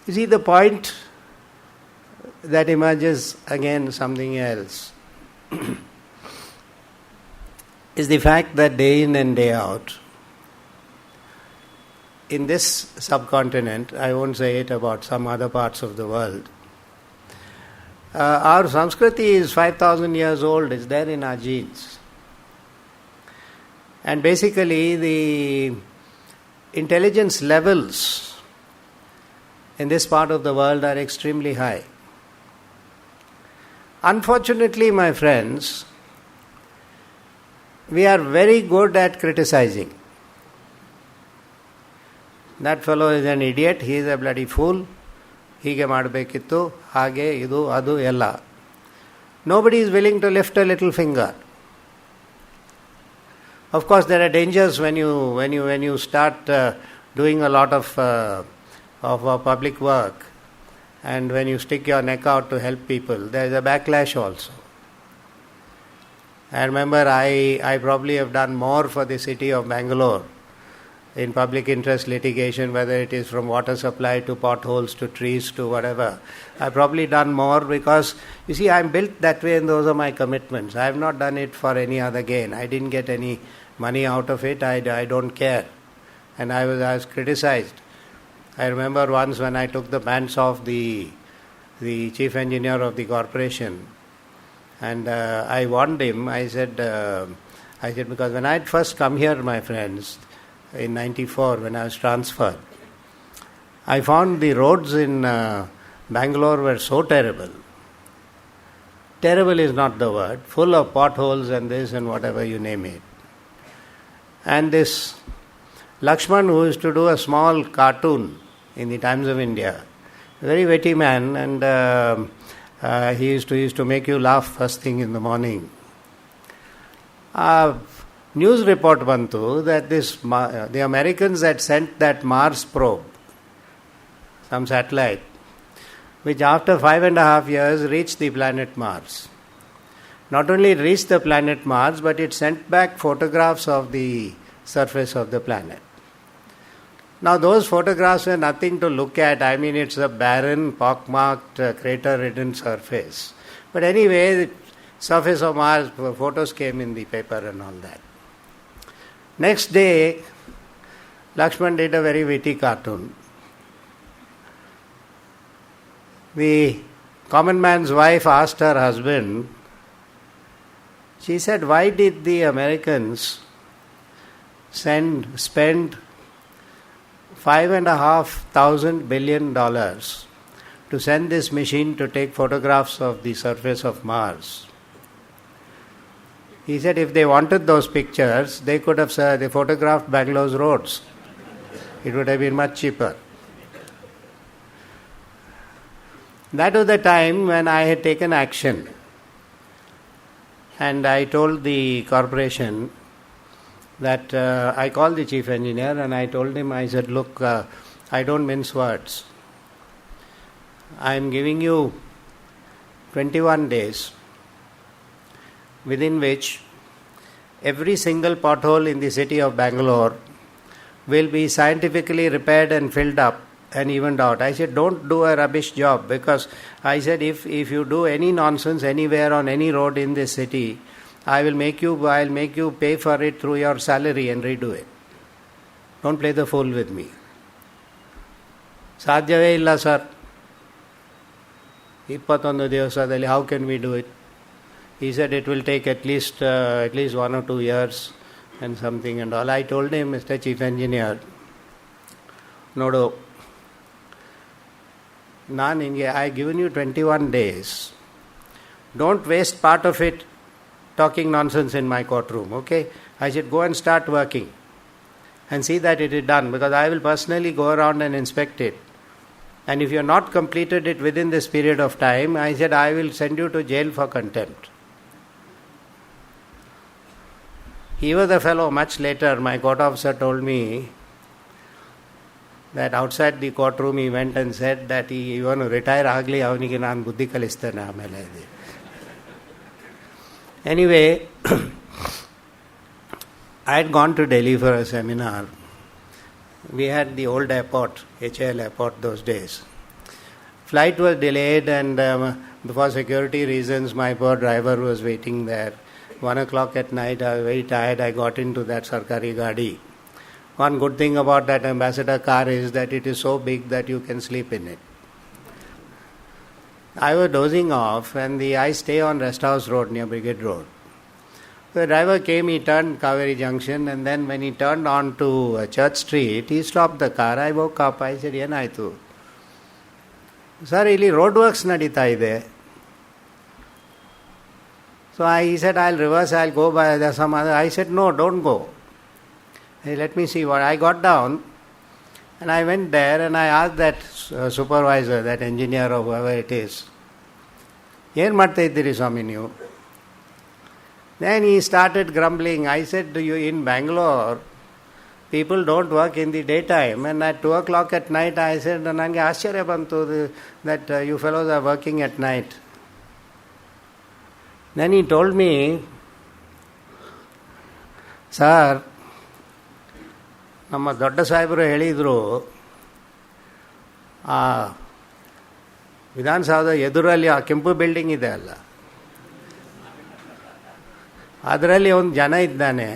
You see, the point that emerges again something else is the fact that day in and day out, in this subcontinent, I won't say it about some other parts of the world, our Sanskriti is 5,000 years old, it's there in our genes. And basically the intelligence levels in this part of the world are extremely high. Unfortunately, my friends, we are very good at criticizing. That fellow is an idiot, he is a bloody fool, ಹೀಗೆ ಮಾಡಬೇಕಿತ್ತು, ಹಾಗೆ ಇದು ಅದು ಎಲ್ಲ. Nobody is willing to lift a little finger. Of course, there are dangers when you start doing a lot of public work, and when you stick your neck out to help people, there is a backlash also. I remember I probably have done more for the city of Bengaluru in public interest litigation, whether it is from water supply to potholes to trees to whatever. I've probably done more because, you see, I'm built that way and those are my commitments. I have not done it for any other gain. I didn't get any money out of it. I don't care. And I was criticized. I remember once when I took the pants off the chief engineer of the corporation, and I warned him. I said because when I had first come here, my friends, in 94 when I was transferred, I found the roads in Bangalore were so terrible. Terrible is not the word, full of potholes and this and whatever you name it. And this Lakshman, who used to do a small cartoon in the Times of India, a very witty man, and he used to make you laugh first thing in the morning. News report bantu that the Americans had sent that Mars probe, some satellite, which after 5.5 years reached the planet Mars. Not only it reached the planet Mars, but it sent back photographs of the surface of the planet. Now those photographs were nothing to look at. I mean, it's a barren, pockmarked, crater-ridden surface. But anyway, the surface of Mars, photos came in the paper and all that. Next day, Lakshman did a very witty cartoon. The common man's wife asked her husband, she said, why did the Americans spend $5.5 billion to send this machine to take photographs of the surface of Mars? He said if they wanted those pictures, they could have they photographed Bangalore's roads. It would have been much cheaper. That was the time when I had taken action. And I told the corporation that I called the chief engineer and I told him, I said, look, I don't mince words. I am giving you 21 days within which every single pothole in the city of Bangalore will be scientifically repaired and filled up and evened out. I said, don't do a rubbish job, because I said, if you do any nonsense anywhere on any road in this city, I'll make you pay for it through your salary and redo it. Don't play the fool with me. Sadhyave illa, sir. 21 ದಿವಸದಲ್ಲಿ, how can we do it? He said it will take at least 1 or 2 years and something and all. I told him, Mr. Chief Engineer, Nodo, I given you 21 days. Don't waste part of it talking nonsense in my courtroom, okay? I said, go and start working and see that it is done, because I will personally go around and inspect it. And if you have not completed it within this period of time, I said, I will send you to jail for contempt. He was a fellow. Much later, my court officer told me that outside the courtroom he went and said that he even retire agli avanige naan buddhi kalistane amele. Anyway, I had gone to Delhi for a seminar. We had the old airport, HAL airport those days. Flight was delayed, and for security reasons my poor driver was waiting there. 1 o'clock at night, I was very tired. I got into that Sarkari Gadi. One good thing about that ambassador car is that it is so big that you can sleep in it. I was dozing off, and I stay on Rest House Road near Brigade Road. The driver came, he turned Kaveri Junction, and then when he turned on to Church Street, he stopped the car. I woke up. I said, Yenaitu? Sir, ಇಲ್ಲಿ road works nadita ide. So he said, I'll reverse, I'll go by some other. I said, no, don't go. Hey, let me see what. I got down and I went there and I asked that supervisor, that engineer or whoever it is, ಏನು ಮಾಡ್ತಾ ಇದ್ದೀರಿ ಸ್ವಾಮಿ ನೀವು? Then he started grumbling. I said, "Do you in Bangalore, people don't work in the daytime." And at 2 o'clock at night, I said, "Nange ಆಶ್ಚರ್ಯ ಬಂತು that you fellows are working at night." Then he told me, "Sir, ನಮ್ಮ ದೊಡ್ಡ ಸಾಹೇಬರು ಹೇಳಿದರು, ಆ ವಿಧಾನಸೌಧ ಎದುರಲ್ಲಿ ಆ ಕೆಂಪು ಬಿಲ್ಡಿಂಗ್ ಇದೆ ಅಲ್ಲ, ಅದರಲ್ಲಿ ಒಂದು ಜನ ಇದ್ದಾನೆ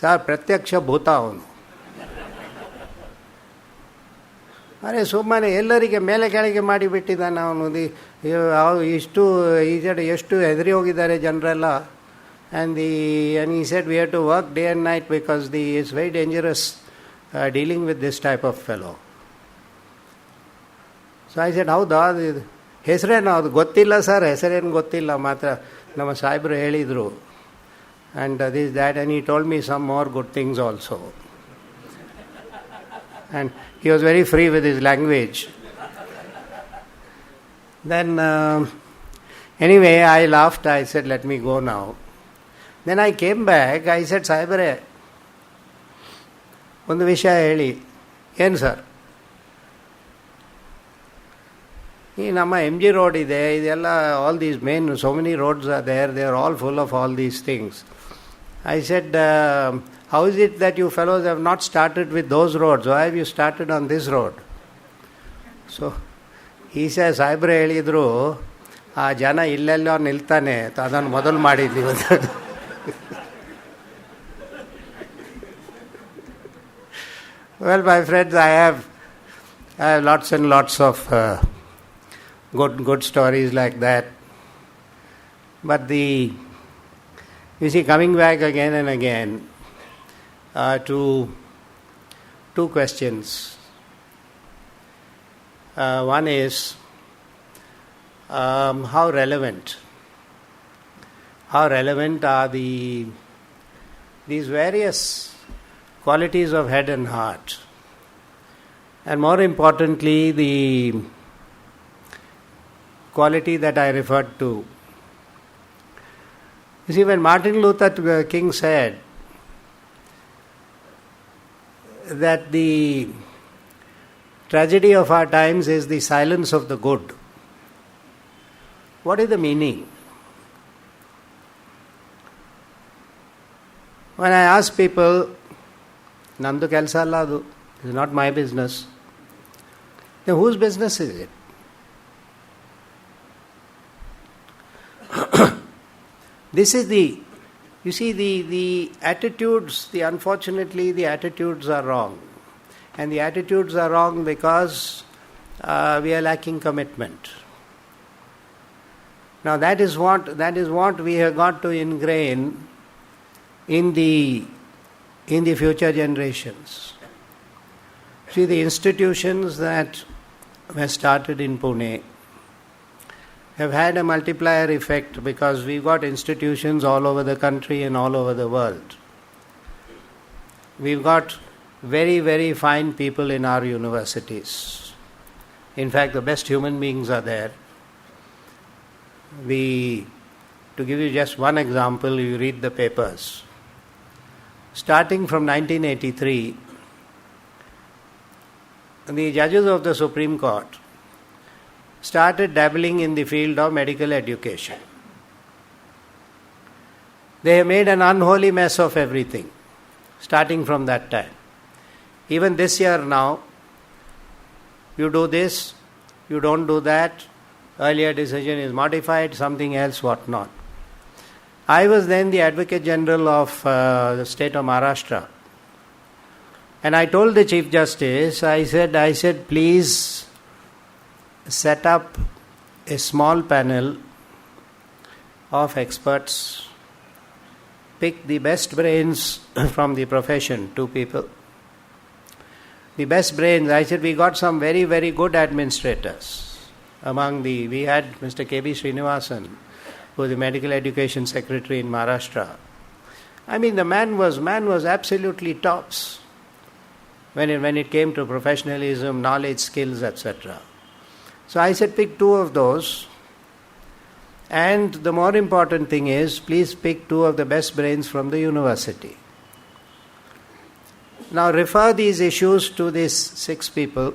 ಸರ್, ಪ್ರತ್ಯಕ್ಷ ಭೂತ ಅವನು. ಅರೆ ಸುಮ್ಮನೆ ಎಲ್ಲರಿಗೆ ಮೇಲೆ ಕೆಳಗೆ ಮಾಡಿಬಿಟ್ಟಿದ್ದಾನೆ ಅವನು. ಎಷ್ಟು ಹೆದರಿ ಹೋಗಿದ್ದಾರೆ ಜನರೆಲ್ಲ. And he said we have to work day and night because it's very dangerous dealing with this type of fellow. So I said, ಹೌದಾ, ಹೆಸರೇನು ಅದು ಗೊತ್ತಿಲ್ಲ ಸರ್, ಹೆಸರೇನು ಗೊತ್ತಿಲ್ಲ, ಮಾತ್ರ ನಮ್ಮ ಸಾಹೇಬರು ಹೇಳಿದರು. And this, that, and he told me some more good things also. And he was very free with his language. Then, anyway, I laughed. I said, let me go now. Then I came back. I said, ಸಾಹೇಬರೇ, ಒಂದು ವಿಷಯ ಹೇಳಿ. ಏನು sir? ಈ ನಮ್ಮ MG road ಇದೆ, ಇದೆಲ್ಲ all these main, so many roads are there, they are all full of all these things. I said, how is it that you fellows have not started with those roads? Why have you started on this road? So he says, ಸಾಹೇಬ್ರೆ ಹೇಳಿದ್ರು, ಆ ಜನ ಇಲ್ಲೆಲ್ಲೋ ನಿಲ್ತಾನೆ, ಅದನ್ನು ಮೊದಲು ಮಾಡಿದ್ದೀವಿ. Well, my friends, I have lots and lots of good stories like that. But you see, coming back again and again to two questions. One is how relevant are these various qualities of head and heart, and more importantly, the quality that I referred to. You see, when Martin Luther King said that the tragedy of our times is the silence of the good, what is the meaning? When I ask people, Nandu kelsa alla adu, it's not my business. Then whose business is it? This is you see, the attitudes, unfortunately, the attitudes are wrong. And the attitudes are wrong because we are lacking commitment. Now that is what we have got to ingrain in the future generations. See, the institutions that were started in Pune have had a multiplier effect because we've got institutions all over the country and all over the world. We've got very, very fine people in our universities. In fact, the best human beings are there. To give you just one example, you read the papers. Starting from 1983, the judges of the Supreme Court started dabbling in the field of medical education. They have made an unholy mess of everything, starting from that time. Even this year now, you do this, you don't do that, earlier decision is modified, something else, what not. I was then the Advocate General of the state of Maharashtra. And I told the Chief Justice, I said, please set up a small panel of experts, pick the best brains from the profession, 2 people. The best brains, I said, we got some very, very good administrators. We had Mr. K.B. Srinivasan, who was the Medical Education Secretary in Maharashtra. I mean, the man was absolutely tops when it came to professionalism, knowledge, skills, etc. So I said, pick 2 of those And the more important thing is, please pick 2 of the best brains from the university. Now refer these issues to these 6 people.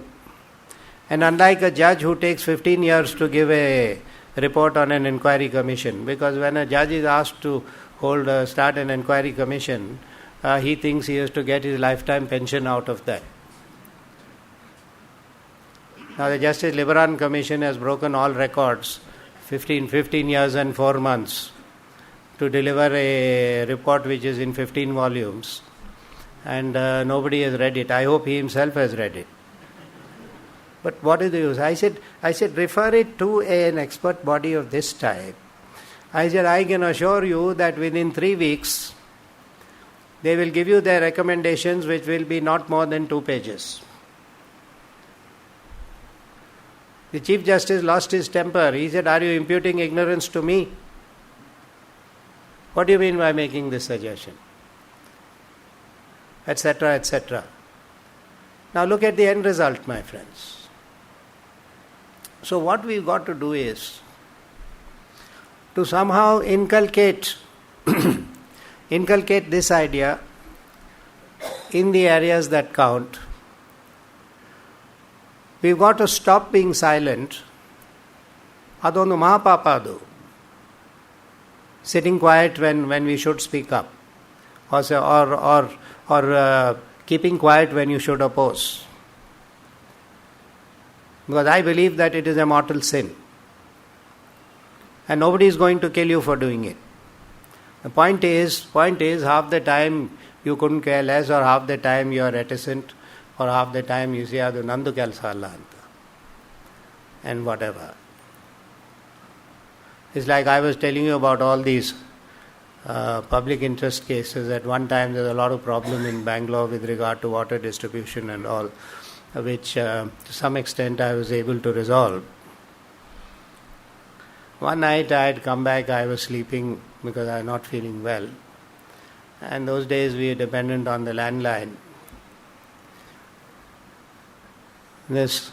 And unlike a judge who takes 15 years to give a report on an inquiry commission, because when a judge is asked to start an inquiry commission, he thinks he has to get his lifetime pension out of that. Now the Justice Liberan Commission has broken all records, 15 years and 4 months to deliver a report which is in 15 volumes, and nobody has read it. I hope he himself has read it. But what is the use? I said refer it to an expert body of this type. I said, I can assure you that within 3 weeks they will give you their recommendations, which will be not more than 2 pages. The Chief Justice lost his temper. He said, are you imputing ignorance to me? What do you mean by making this suggestion? Etc., etc. Now look at the end result, my friends. So what we've got to do is to somehow inculcate this idea in the areas that count. We've got to stop being silent. Adonu mahapapadu. Sitting quiet when we should speak up. Or keeping quiet when you should oppose. Because I believe that it is a mortal sin. And nobody is going to kill you for doing it. The point is, half the time you couldn't care less, or half the time you are reticent, or half the time you say, adu nandu kelsa alla anta. And whatever. It's like I was telling you about all these public interest cases. At one time there was a lot of problem in Bangalore with regard to water distribution and all, which to some extent I was able to resolve. One night I had come back, I was sleeping because I was not feeling well. And those days we were dependent on the landline. This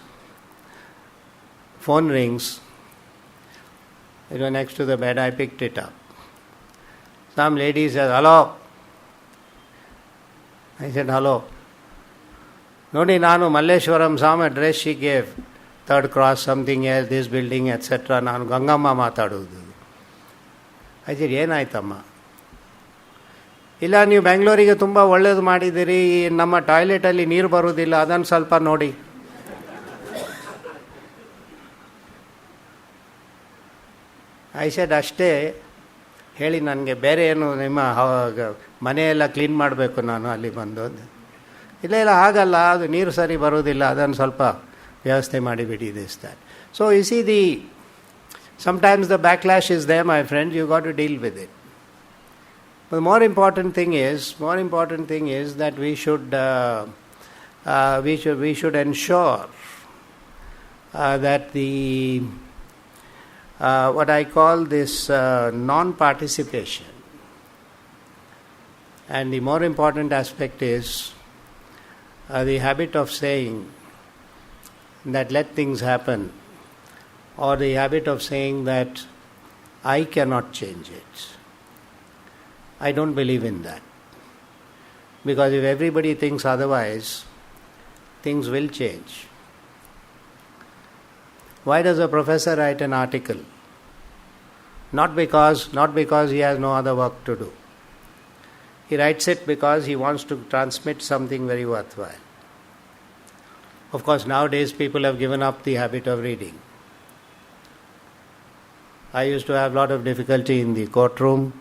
phone rings. It was next to the bed, I picked it up. Some lady says, hello. I said, hello. Nodi nanu Malleshwaram some address she gave. 3rd Cross, something else, this building, etc. Nanu Gangamma matadudu. I said, ಏನಾಯ್ತಮ್ಮ? ಇಲ್ಲ ನೀವು ಬೆಂಗಳೂರಿಗೆ ತುಂಬ ಒಳ್ಳೇದು ಮಾಡಿದ್ದೀರಿ, ನಮ್ಮ ಟಾಯ್ಲೆಟಲ್ಲಿ ನೀರು ಬರುವುದಿಲ್ಲ, ಅದನ್ನು ಸ್ವಲ್ಪ ನೋಡಿ. ಐ ಸೆಡ್ ಅಷ್ಟೇ ಹೇಳಿ, ನನಗೆ ಬೇರೆ ಏನು ನಿಮ್ಮ ಮನೆಯೆಲ್ಲ ಕ್ಲೀನ್ ಮಾಡಬೇಕು ನಾನು ಅಲ್ಲಿ ಬಂದು. ಇಲ್ಲ ಹಾಗಲ್ಲ, ಅದು ನೀರು ಸರಿ ಬರುವುದಿಲ್ಲ, ಅದನ್ನು ಸ್ವಲ್ಪ ವ್ಯವಸ್ಥೆ ಮಾಡಿಬಿಡಿ, this that. So U C sometimes the backlash is there, my friend, you got to deal with it. But the more important thing is that we should ensure that the what I call this non-participation. And the more important aspect is the habit of saying that let things happen, or the habit of saying that I cannot change it. I don't believe in that. Because if everybody thinks otherwise, things will change. Why does a professor write an article? Not because he has no other work to do. He writes it because he wants to transmit something very worthwhile. Of course, nowadays people have given up the habit of reading. I used to have a lot of difficulty in the courtroom.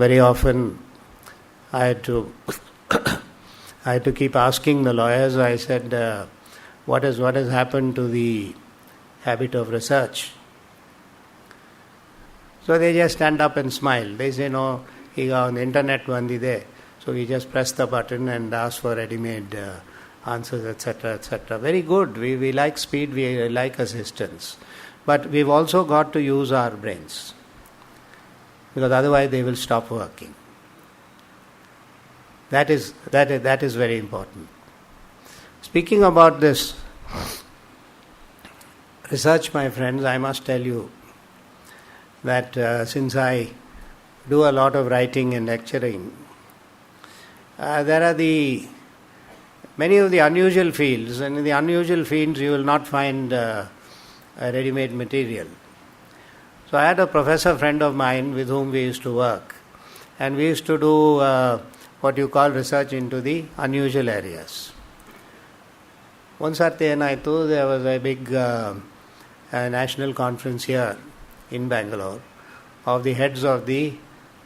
Very often I had to keep asking the lawyers. I said, what has happened to the habit of research? So they just stand up and smile. They say, no, ಈಗ on the internet ಬಂದಿದೆ, so we just press the button and ask for ready-made answers, etc., etc. Very good. We like speed, we like assistance. But we've also got to use our brains, because otherwise they will stop working. That is very important. Speaking about this research, my friends, I must tell you that since I do a lot of writing and lecturing, there are many of the unusual fields, and in the unusual fields you will not find a ready-made material. So I had a professor friend of mine with whom we used to work, and we used to do what you call research into the unusual areas. One sarti enaitu, there was a big national conference here in Bengaluru of the heads of the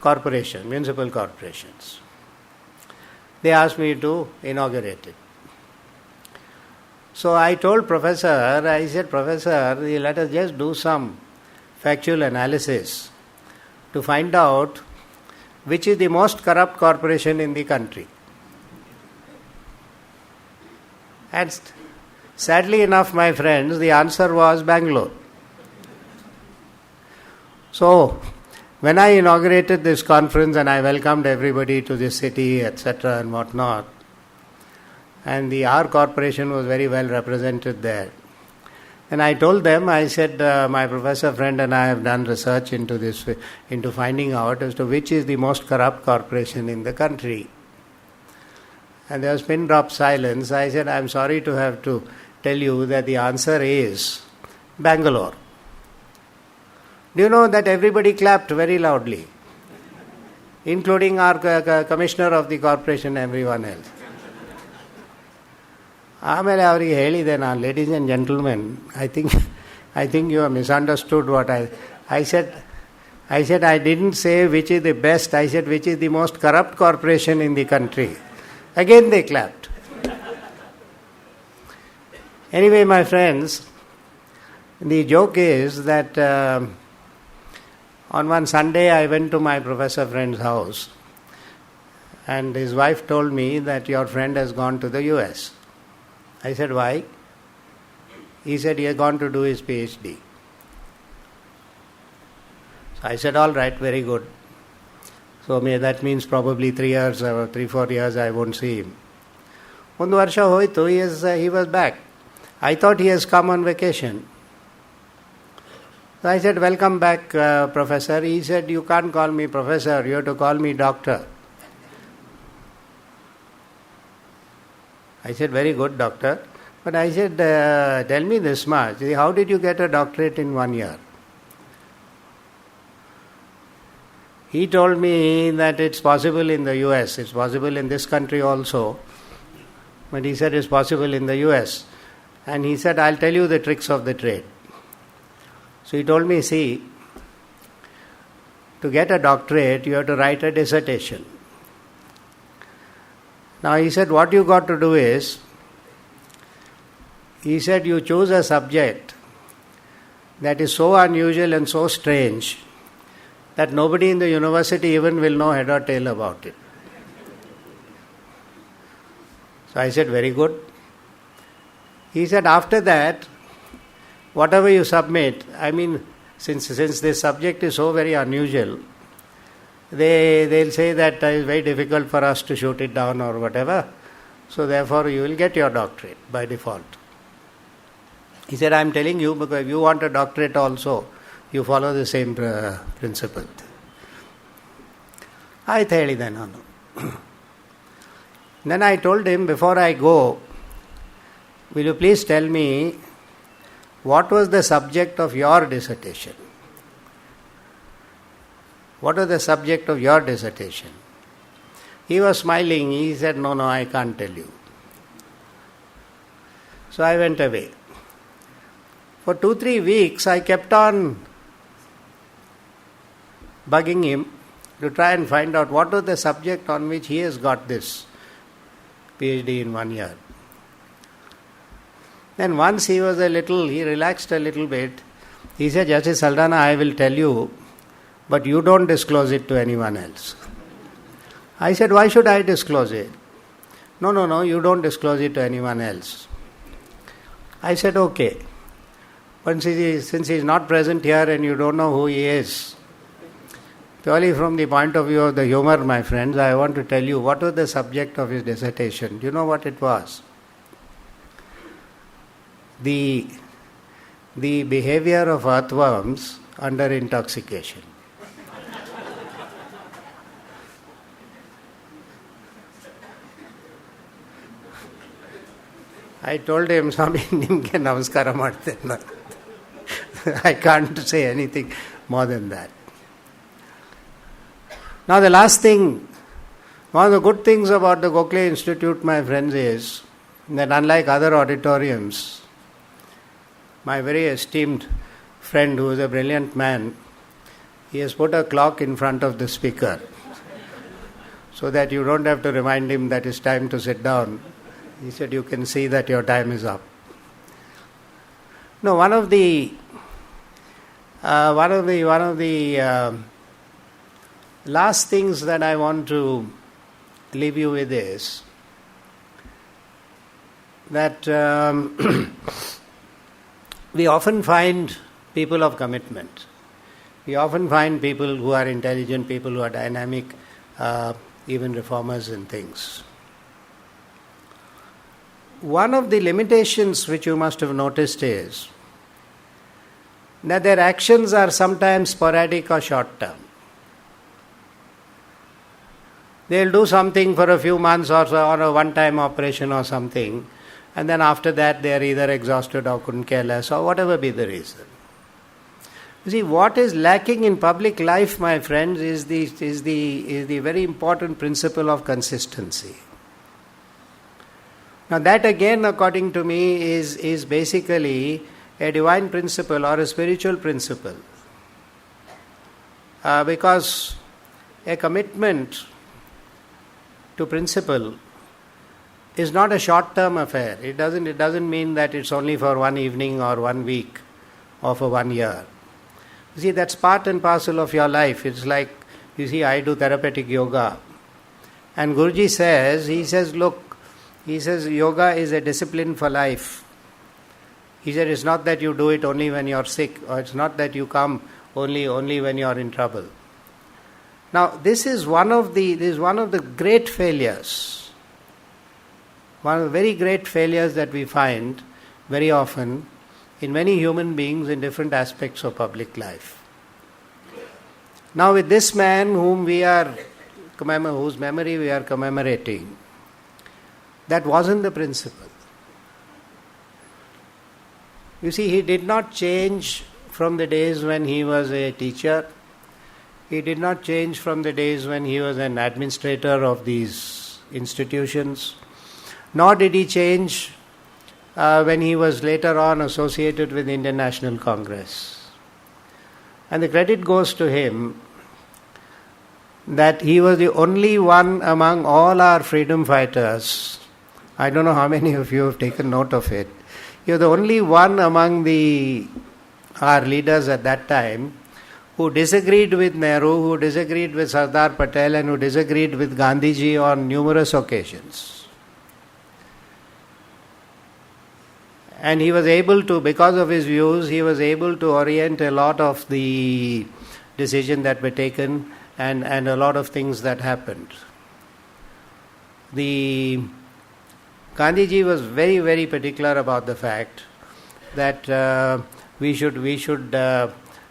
corporation, municipal corporations. They asked me to inaugurate it. So I told Professor, I said, Professor, let us just do some factual analysis to find out which is the most corrupt corporation in the country. And sadly enough, my friends, the answer was Bangalore. So, when I inaugurated this conference and I welcomed everybody to this city, etc. and whatnot, and our corporation was very well represented there. And I told them, I said, my professor friend and I have done research into this, into finding out as to which is the most corrupt corporation in the country. And there was pin drop silence. I said, I'm sorry to have to tell you that the answer is Bangalore. Do you know that everybody clapped very loudly, including our commissioner of the corporation and everyone else. ಆಮೇಲೆ ಅವರಿಗೆ ಹೇಳಿದೆ ನಾನು, ladies and gentlemen, I think you have misunderstood what I said. I said I didn't say which is the best, I said which is the most corrupt corporation in the country. Again they clapped. Anyway, my friends, the joke is that on one Sunday I went to my professor friend's house and his wife told me that your friend has gone to the US. I said, why? He said he has gone to do his PhD. So I said, all right, very good. So that means probably 3 years or 3-4 years I won't see him. ಒಂದು ವರ್ಷ ಹೋಯಿತು, he was back. I thought he has come on vacation. So I said, welcome back, professor. He said, you can't call me professor, you have to call me doctor. I said, very good, doctor. But I said, tell me this much. How did you get a doctorate in 1 year? He told me that it's possible in the US. It's possible in this country also. But he said it's possible in the US. And he said, I'll tell you the tricks of the trade. So he told me, see, to get a doctorate, you have to write a dissertation. Now he said, what you got to do is, he said, you choose a subject that is so unusual and so strange that nobody in the university even will know head or tail about it. So I said, very good. He said, after that, whatever you submit, I mean, since this subject is so very unusual, they'll say that it's very difficult for us to shoot it down or whatever, so therefore you will get your doctorate by default. He said, I'm telling you, because if you want a doctorate also, you follow the same principle. ಆಯ್ತು ಹೇಳಿದೆ ನಾನು. Then I told him, before I go, will you please tell me what was the subject of your dissertation? What was the subject of your dissertation? He was smiling. He said, no, I can't tell you. So I went away. For 2-3 weeks, I kept on bugging him to try and find out what was the subject on which he has got this PhD in 1 year. Then once he relaxed a little bit. He said, Justice Saldanha, I will tell you, but you don't disclose it to anyone else. I said, why should I disclose it? No, you don't disclose it to anyone else. I said, okay. But since he is not present here and you don't know who he is, purely from the point of view of the humor, my friends, I want to tell you what was the subject of his dissertation. Do you know what it was? The behavior of earthworms under intoxication. I told him, Swami, nimge namaskara ಮಾಡ್ತೇನೆ. I can't say anything more than that. Now the last thing, one of the good things about the Gokhale Institute, my friends, is that unlike other auditoriums, my very esteemed friend who is a brilliant man, he has put a clock in front of the speaker so that you don't have to remind him that it's time to sit down. He said, you can see that your time is up. No, one of the last things that I want to leave you with is that we often find people of commitment. We often find people who are intelligent, people who are dynamic, even reformers and things. One of the limitations which you must have noticed is that their actions are sometimes sporadic or short-term. They'll do something for a few months or so, or a one-time operation or something, and then after that they are either exhausted or couldn't care less, or whatever be the reason. You see, what is lacking in public life, my friends, is the very important principle of consistency. Now that again, according to me, is basically a divine principle or a spiritual principle. Because a commitment to principle is not a short-term affair. It doesn't mean that it's only for one evening or 1 week or for 1 year. You see, that's part and parcel of your life. It's like, you see, I do therapeutic yoga. And Guruji says, he says, yoga is a discipline for life. He said, it's not that you do it only when you're sick, or it's not that you come only when you're in trouble. Now, this is one of the great failures. One of the very great failures that we find very often in many human beings in different aspects of public life. Now, with this man whose memory we are commemorating, that wasn't the principle. You see, he did not change from the days when he was a teacher. He did not change from the days when he was an administrator of these institutions. Nor did he change when he was later on associated with Indian National Congress. And the credit goes to him that he was the only one among all our freedom fighters. I don't know how many of you have taken note of it. You're the only one among our leaders at that time who disagreed with Nehru, who disagreed with Sardar Patel, and who disagreed with Gandhiji on numerous occasions. And he was able to, because of his views, he was able to orient a lot of the decisions that were taken and a lot of things that happened. Gandhiji was very, very particular about the fact that we should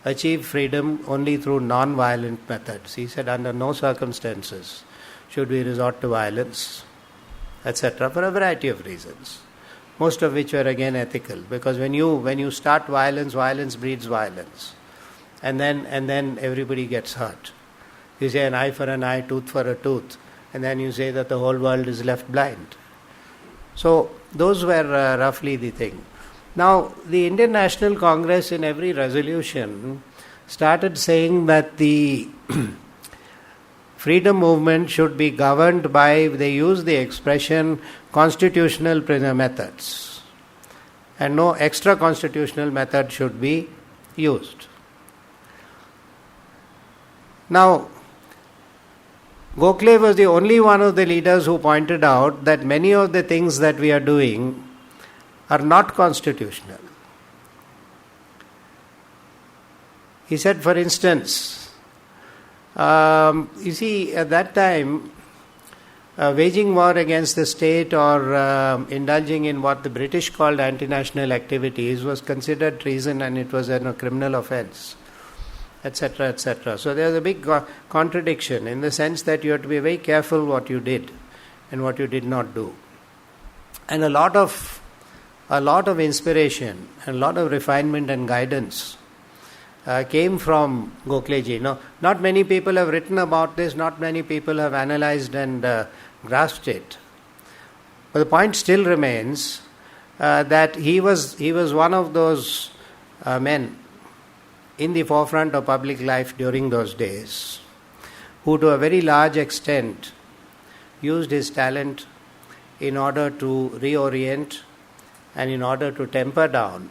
achieve freedom only through non-violent methods. He said, under no circumstances should we resort to violence, etc., for a variety of reasons, most of which were again ethical. Because when you start violence, violence breeds violence, and then everybody gets hurt. You say an eye for an eye, tooth for a tooth, and then you say that the whole world is left blind. So those were roughly the thing. Now, the Indian National Congress in every resolution started saying that the freedom movement should be governed by, they use the expression, constitutional methods. And no extra constitutional method should be used. Now, Gokhale was the only one of the leaders who pointed out that many of the things that we are doing are not constitutional. He said, for instance, you see, at that time, waging war against the state or indulging in what the British called anti-national activities was considered treason, and it was a criminal offence. etc., etc. So there's a big contradiction in the sense that you have to be very careful what you did and what you did not do. And a lot of inspiration and a lot of refinement and guidance came from Gokhale ji. No, not many people have written about this, not many people have analyzed and grasped it. But the point still remains that he was one of those men in the forefront of public life during those days, who to a very large extent used his talent in order to reorient and in order to temper down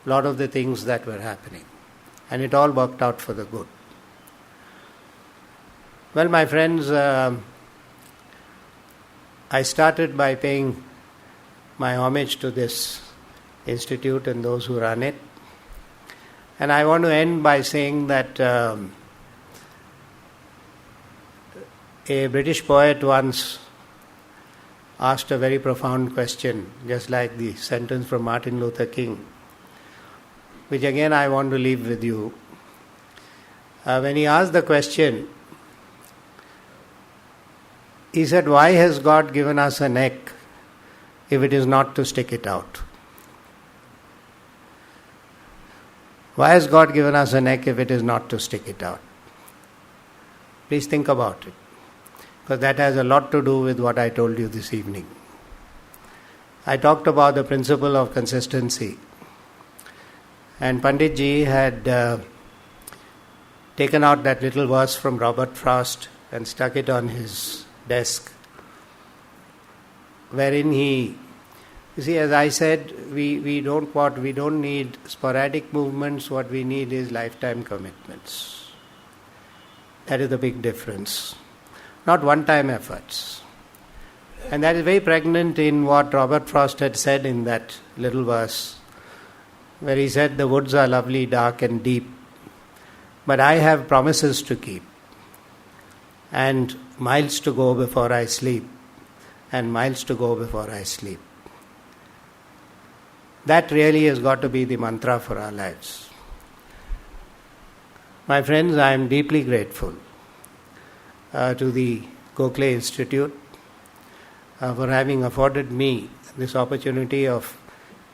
a lot of the things that were happening. And it all worked out for the good. Well, my friends, I started by paying my homage to this institute and those who run it. And I want to end by saying that a British poet once asked a very profound question, just like the sentence from Martin Luther King, which again I want to leave with you. When he asked the question, he said, "Why has God given us a neck if it is not to stick it out?" Why has God given us a neck if it is not to stick it out? Please think about it, because that has a lot to do with what I told you this evening. I talked about the principle of consistency, and Pandit Ji had taken out that little verse from Robert Frost and stuck it on his desk, wherein he, you see, as I said, we don't need sporadic movements. What we need is lifetime commitments. That is the big difference. Not one-time efforts. And that is very pregnant in what Robert Frost had said in that little verse, where he said, "The woods are lovely, dark and deep, but I have promises to keep, and miles to go before I sleep, and miles to go before I sleep." That really has got to be the mantra for our lives. My friends, I am deeply grateful to the Gokhale Institute for having afforded me this opportunity of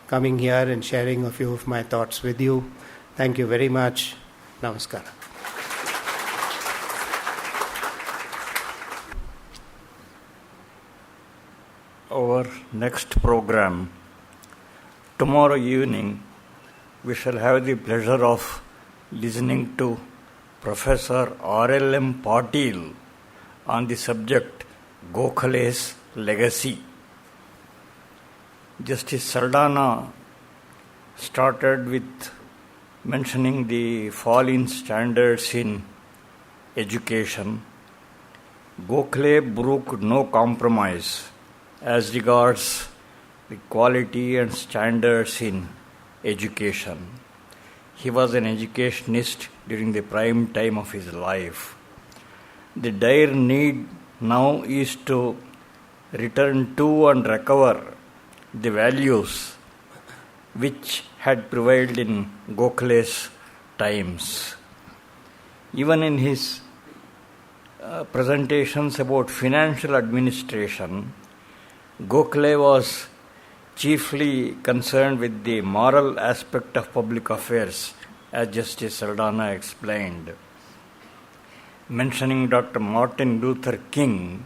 coming here and sharing a few of my thoughts with you. Thank you very much. Namaskar. Our next program, tomorrow evening, we shall have the pleasure of listening to Professor R.L.M. Patil on the subject Gokhale's legacy. Justice Saldanha started with mentioning the fall in standards in education. Gokhale brooked no compromise as regards the quality and standards in education. He was an educationist during the prime time of his life. The dire need now is to return to and recover the values which had prevailed in Gokhale's times. Even in his presentations about financial administration, Gokhale was chiefly concerned with the moral aspect of public affairs, as Justice Saldanha explained. Mentioning Dr. Martin Luther King,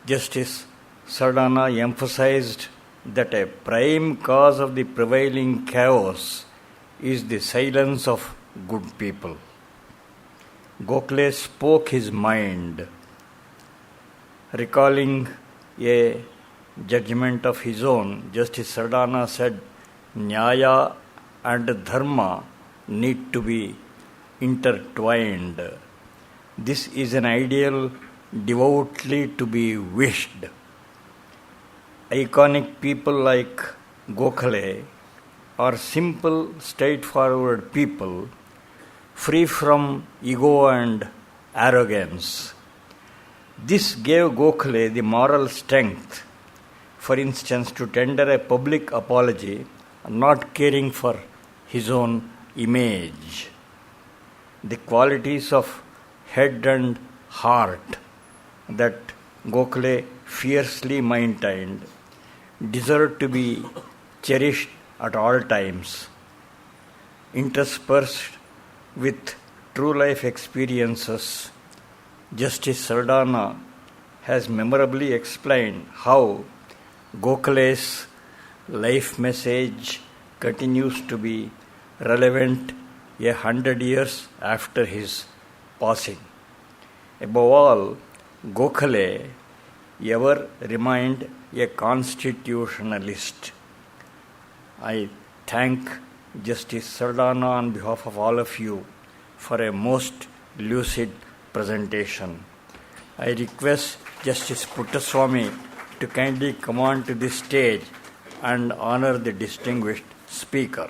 Justice Saldanha emphasized that a prime cause of the prevailing chaos is the silence of good people. Gokhale spoke his mind, recalling a judgment of his own. Justice Saldanha said, "Nyaya and Dharma need to be intertwined. This is an ideal devoutly to be wished." Iconic people like Gokhale are simple, straightforward people, free from ego and arrogance. This gave Gokhale the moral strength, for instance, to tender a public apology, not caring for his own image. the qualities of head and heart that Gokhale fiercely maintained deserve to be cherished at all times. Interspersed with true life experiences, Justice Saldanha has memorably explained how Gokhale's life message continues to be relevant 100 years after his passing. Above all, Gokhale ever remained a constitutionalist. I thank Justice Saldanha on behalf of all of you for a most lucid presentation. I request Justice Puttaswamy to kindly come on to this stage and honor the distinguished speaker.